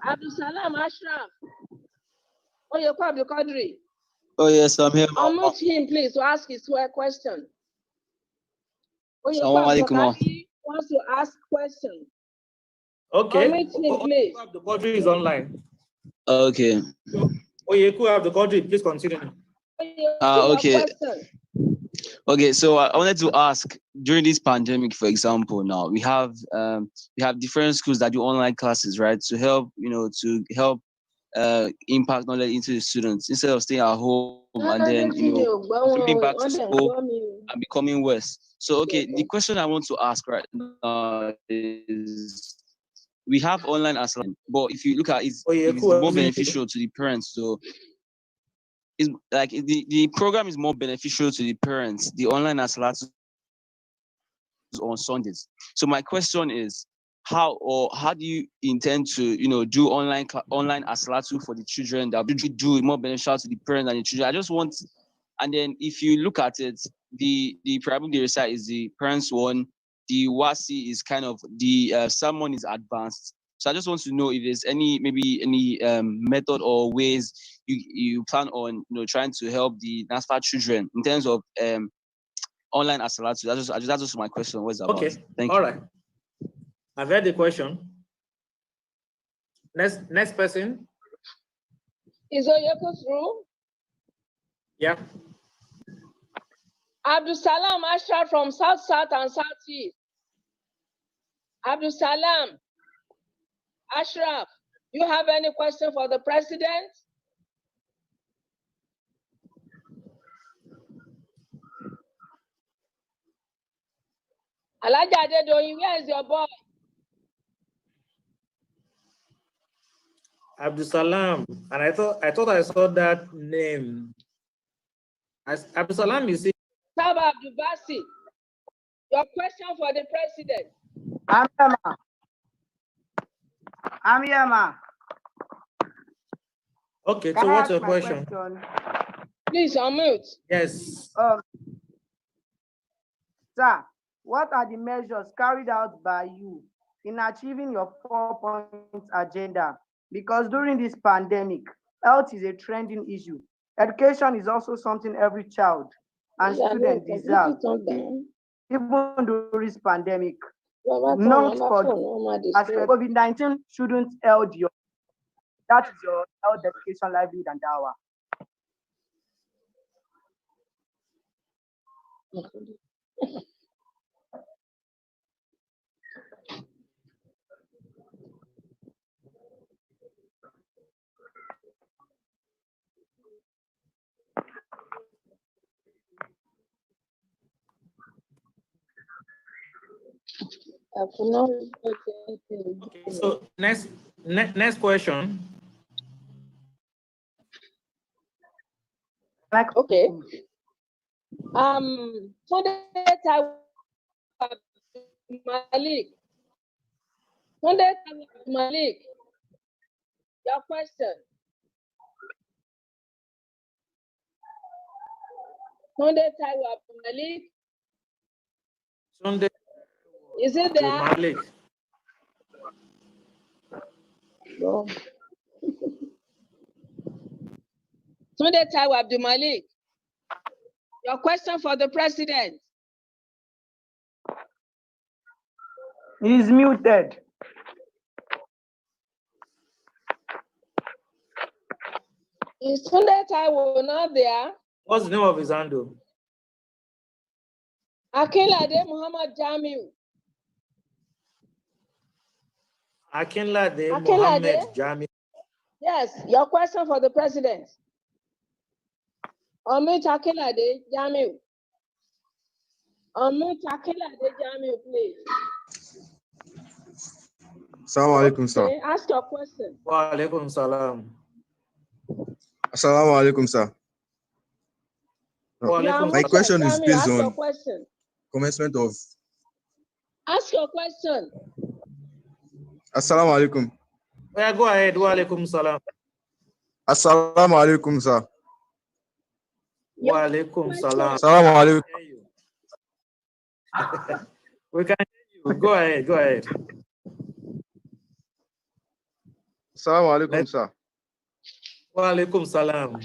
Abdul Salam Ashraf. Oyeku Abdul Qadri. Oh, yes, I'm here. Unmute him, please, to ask his question. Assalamu alaikum. Wants to ask question. Okay. Unmute him, please. The Qadri is online. Okay. Oyeku Abdul Qadri, please continue. Okay. Okay, so I wanted to ask, during this pandemic, for example, now we have different schools that do online classes, right? To help, impact knowledge into the students instead of staying at home and then coming back to school and becoming worse. So okay, the question I want to ask right now is, we have online as well, but if you look at it, it's more beneficial to the parents. So it's like the program is more beneficial to the parents. The online as well on Sundays. So my question is, how do you intend to do online aslatu for the children that will do it more beneficial to the parents and the children? I just want, and then if you look at it, the probably the recite is the parents one, the wasi is kind of the sermon is advanced. So I just want to know if there's any method or ways you plan on trying to help the NASFAT children in terms of online asalatu. That's just my question. What's about? Okay. Thank you. All right. I've heard the question. Next person. Is Oyeko through? Yeah. Abdul Salam Ashraf from South and Southeast. Abdul Salam Ashraf, you have any question for the president? Alaja Adedoyin, where is your boy? Abdul Salam, and I thought I saw that name. Abdul Salam is it? Saba Abdul Basi, your question for the president. I'm here, ma. Okay, Can so I what's ask your my question? Please unmute. Yes. Sir, what are the measures carried out by you in achieving your 4-point agenda? Because during this pandemic, health is a trending issue. Education is also something every child and student deserve, even during this pandemic. Not for COVID-19 shouldn't held your, that is your health, education, livelihood, and hour. Okay, so next question. Okay. Malik, your question. Malik. Sunday. Is it there? Malik. No. Sunday Taiwo Abdul Malik. Your question for the president. He's muted. Is Sunday Taiwo not there? What's the name of his handle? Akinlade Muhammad Jamiu. Akinlade Mohammed Jamiu. Yes, your question for the president. Omit Akinlade Jamiu. Omit Akinlade Jamiu, please. Assalamu alaikum, sir. Okay, ask your question. Wa alaikum salam. Assalamu alaikum, sir. My question is based on commencement of. Ask your question. Assalamu alaikum. Yeah, go ahead. Wa alaikum salam. Assalamu alaikum, sir. Wa alaikum salam. Assalamu alaikum. We can hear you. Go ahead. Go ahead. Assalamu alaikum, sir. Wa alaikum salam.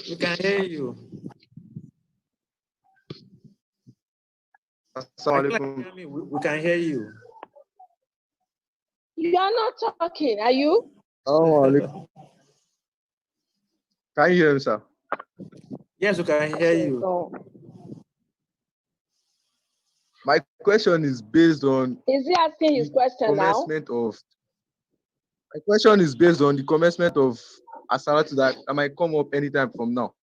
We can hear you. Assalamu alaikum. We can hear you. You are not talking, are you? Assalamu alaikum. Can you hear him, sir? Yes, we can hear you. My question is based on. Is he asking his question now? My question is based on the commencement of Asalatu that might come up anytime from now.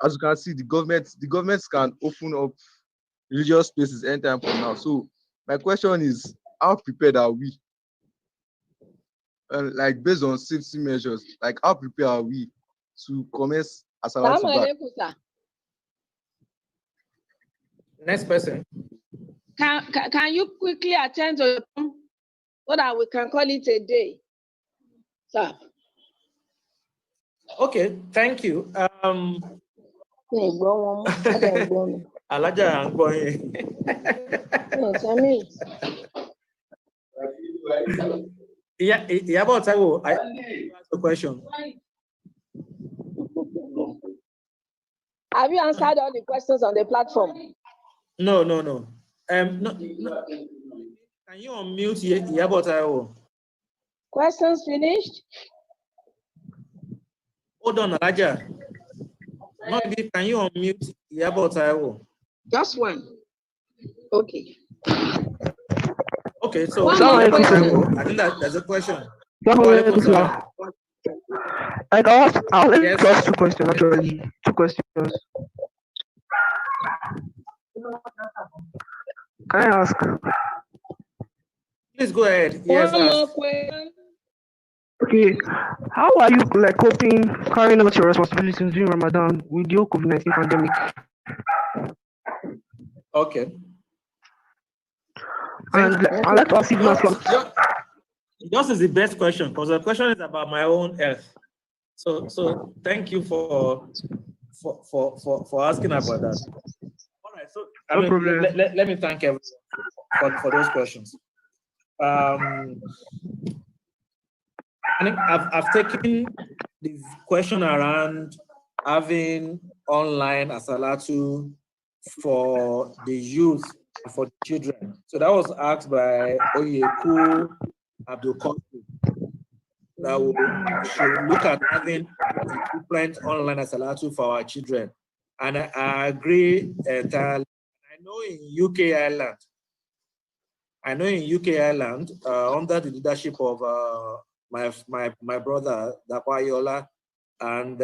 As you can see, the governments can open up religious spaces anytime from now. So my question is, how prepared are we? Like based on safety measures, like how prepared are we to commence Asalatu back? Next person. Can you quickly attend to so that we can call it a day, sir? Okay, thank you. Alaja, I'm going. Yeah, but I will ask the question. Have you answered all the questions on the platform? No. No. Can you unmute? Yeah, but I will. Questions finished? Hold on, Alaja. No, can you unmute? Yeah, but I will. Just one. Okay. Okay, so I think that there's a question. I'll let you ask 2 questions actually. 2 questions. Can I ask? Please go ahead. Yes. Okay. How are you coping, carrying out your responsibilities during Ramadan with your COVID-19 pandemic? Okay. And I'd like to ask if NASFAT. Yours is the best question because the question is about my own health. So thank you for asking about that. All right, so No problem. let me thank everyone for those questions. I think I've taken the question around having online asalatu for the youth and for the children. So that was asked by Oyeku Abdul Qadir. That we should look at having different online asalatu for our children. And I agree entirely. I know in UK Ireland, under the leadership of my brother Dapayola, and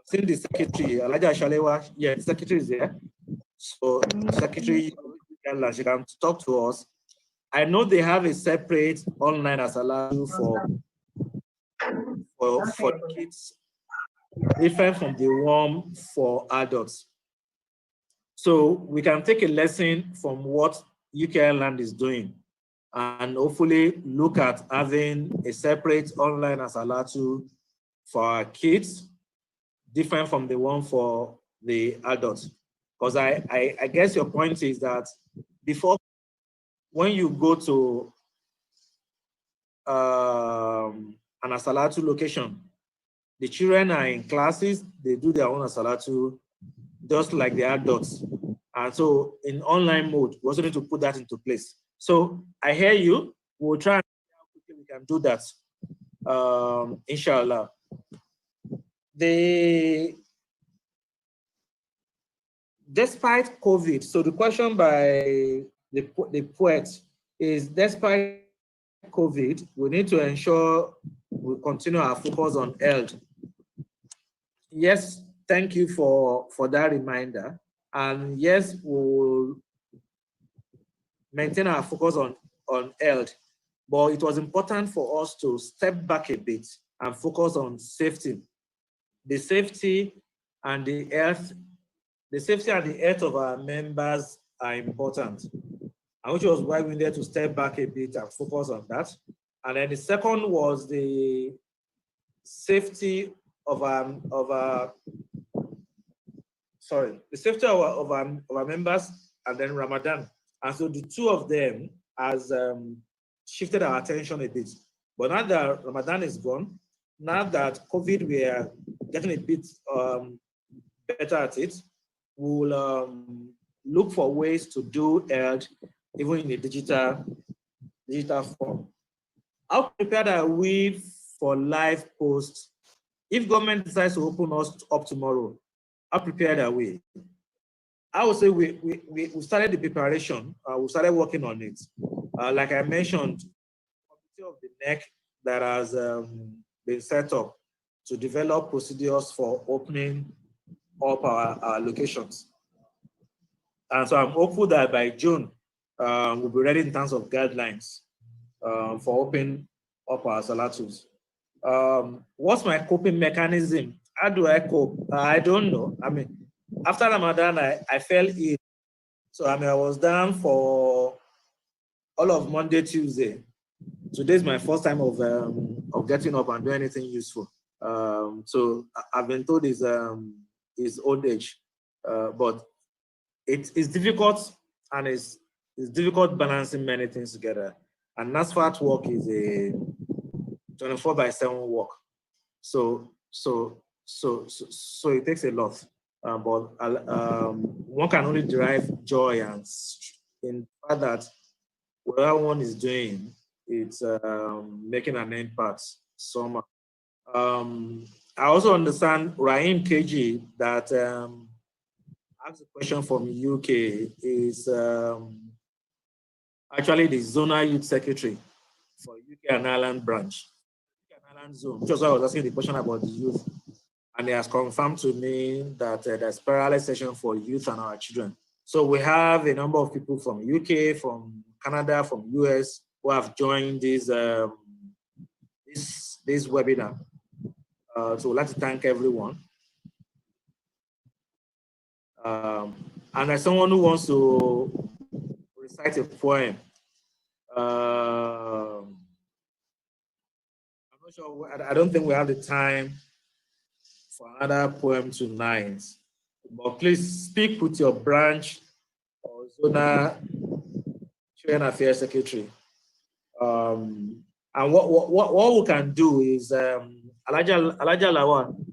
since the secretary Elijah Shalewa, yeah, the secretary is there. So Secretary Ireland, she can talk to us. I know they have a separate online asalatu for kids, different from the one for adults. So we can take a lesson from what UK Ireland is doing and hopefully look at having a separate online asalatu for our kids, different from the one for the adults. Because I guess your point is that before, when you go to an asalatu location, the children are in classes, they do their own asalatu just like the adults. And so in online mode, we also need to put that into place. So I hear you, we'll try and see how quickly we can do that, inshallah. Despite COVID, so the question by the poet is, despite COVID, we need to ensure we continue our focus on health. Yes, thank you for that reminder. And yes, we'll maintain our focus on health, but it was important for us to step back a bit and focus on safety. The safety and the health of our members are important, and which was why we needed to step back a bit and focus on that. And then the second was the safety of our members, and then Ramadan. And so the two of them has shifted our attention a bit. But now that Ramadan is gone, now that COVID, we are getting a bit better at it, we'll look for ways to do health even in a digital form. How prepared are we for live posts? If government decides to open us up tomorrow, how prepared are we? I would say we started the preparation. We started working on it. Like I mentioned, the committee of the NEC that has been set up to develop procedures for opening up our locations. And so I'm hopeful that by June, we'll be ready in terms of guidelines for opening up our salatus. What's my coping mechanism? How do I cope? I don't know. I mean, after Ramadan, I fell ill. So I was down for all of Monday, Tuesday. Today's my first time of getting up and doing anything useful. So I've been told is old age, but it's difficult, and it's difficult balancing many things together. And NASFAT work is a 24/7 work. So it takes a lot. But one can only derive joy and in the fact that whatever one is doing, it's making an impact somehow. I also understand Rahim KG that asked a question from UK is actually the zonal youth secretary for UK and Ireland branch, UK and Ireland zone, which was why I was asking the question about the youth. And he has confirmed to me that there's parallel session for youth and our children. So we have a number of people from UK, from Canada, from US who have joined this webinar. So I'd like to thank everyone. And as someone who wants to recite a poem. I'm not sure. I don't think we have the time for another poem tonight. But please speak with your branch or zonal Children Affairs Secretary. And what we can do is, Alaja Lawan,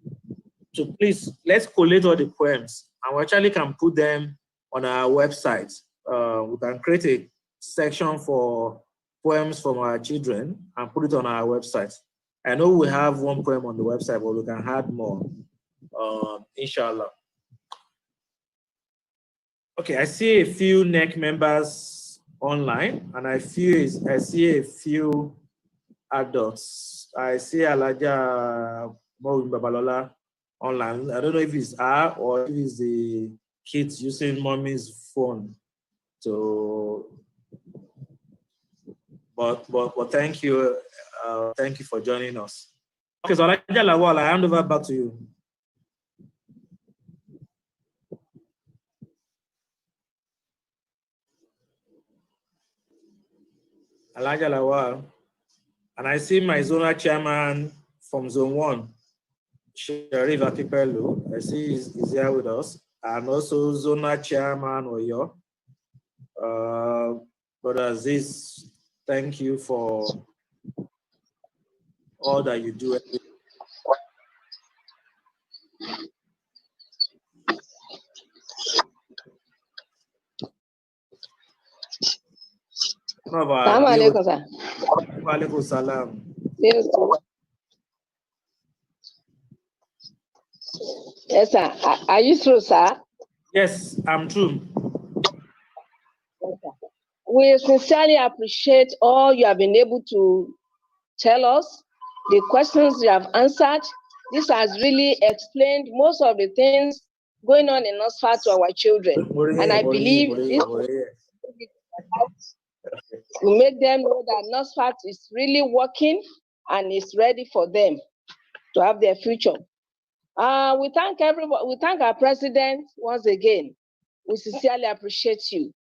to please, let's collate all the poems and we actually can put them on our website. We can create a section for poems from our children and put it on our website. I know we have one poem on the website, but we can add more, inshallah. Okay, I see a few NEC members online, and I see a few adults. I see Alaja Mawin Babalola online. I don't know if it's her or if it's the kids using mommy's phone. So, but thank you for joining us. Okay, so Alaja Lawal, I hand over back to you. Alaja Lawal, and I see my zonal chairman from Zone 1, Sharif Akipelu. I see he's here with us, and also zonal chairman Oyo. Brother Aziz, thank you for all that you do. Salam. Yes, sir. Are you through, sir? Yes, I'm true. We sincerely appreciate all you have been able to tell us, the questions you have answered. This has really explained most of the things going on in NASFAT to our children. And I believe this will make them know that NASFAT is really working and is ready for them to have their future. We thank everybody. We thank our president once again. We sincerely appreciate you.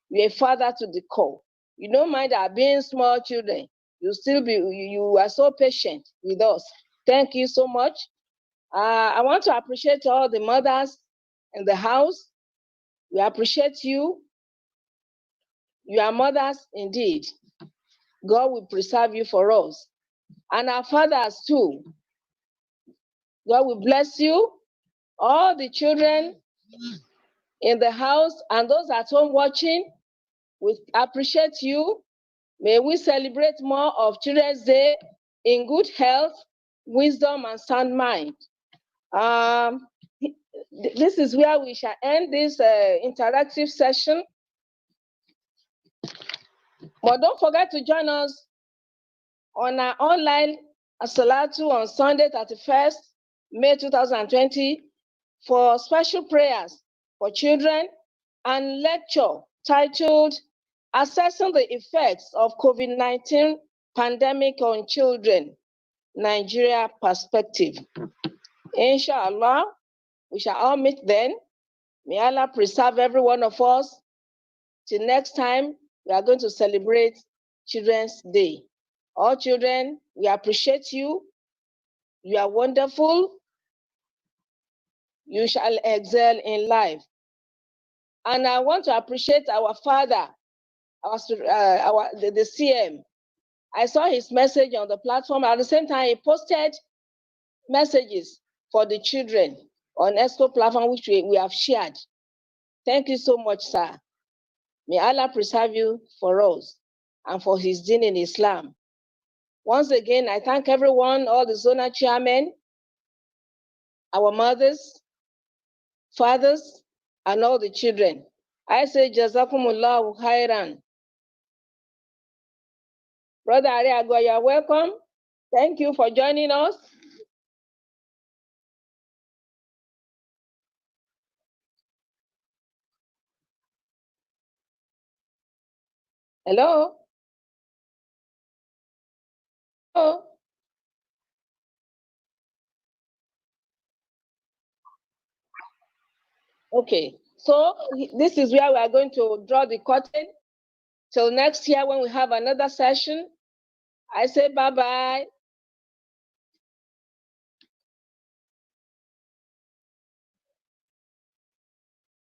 You're a father to the core. You don't mind our being small children. You are so patient with us. Thank you so much. I want to appreciate all the mothers in the house. We appreciate you. You are mothers indeed. God will preserve you for us. And our fathers too. God will bless you. All the children in the house and those at home watching, we appreciate you. May we celebrate more of Children's Day in good health, wisdom, and sound mind. This is where we shall end this interactive session. But don't forget to join us on our online As-Salatu on Sunday, 31st May 2020 for special prayers for children and lecture titled Assessing the Effects of COVID-19 Pandemic on Children, Nigeria Perspective. Inshallah, we shall all meet then. May Allah preserve every one of us. Till next time, we are going to celebrate Children's Day. All children, we appreciate you. You are wonderful. You shall excel in life. And I want to appreciate our father, the CM. I saw his message on the platform. At the same time, he posted messages for the children on ESCO platform, which we have shared. Thank you so much, sir. May Allah preserve you for us and for his deen in Islam. Once again, I thank everyone, all the zonal chairmen, our mothers, fathers, and all the children. I say, Jazakumullahu khairan. Brother Ariagwa, you are welcome. Thank you for joining us. Hello? Hello? Okay, so this is where we are going to draw the curtain. Till next year when we have another session, I say bye-bye.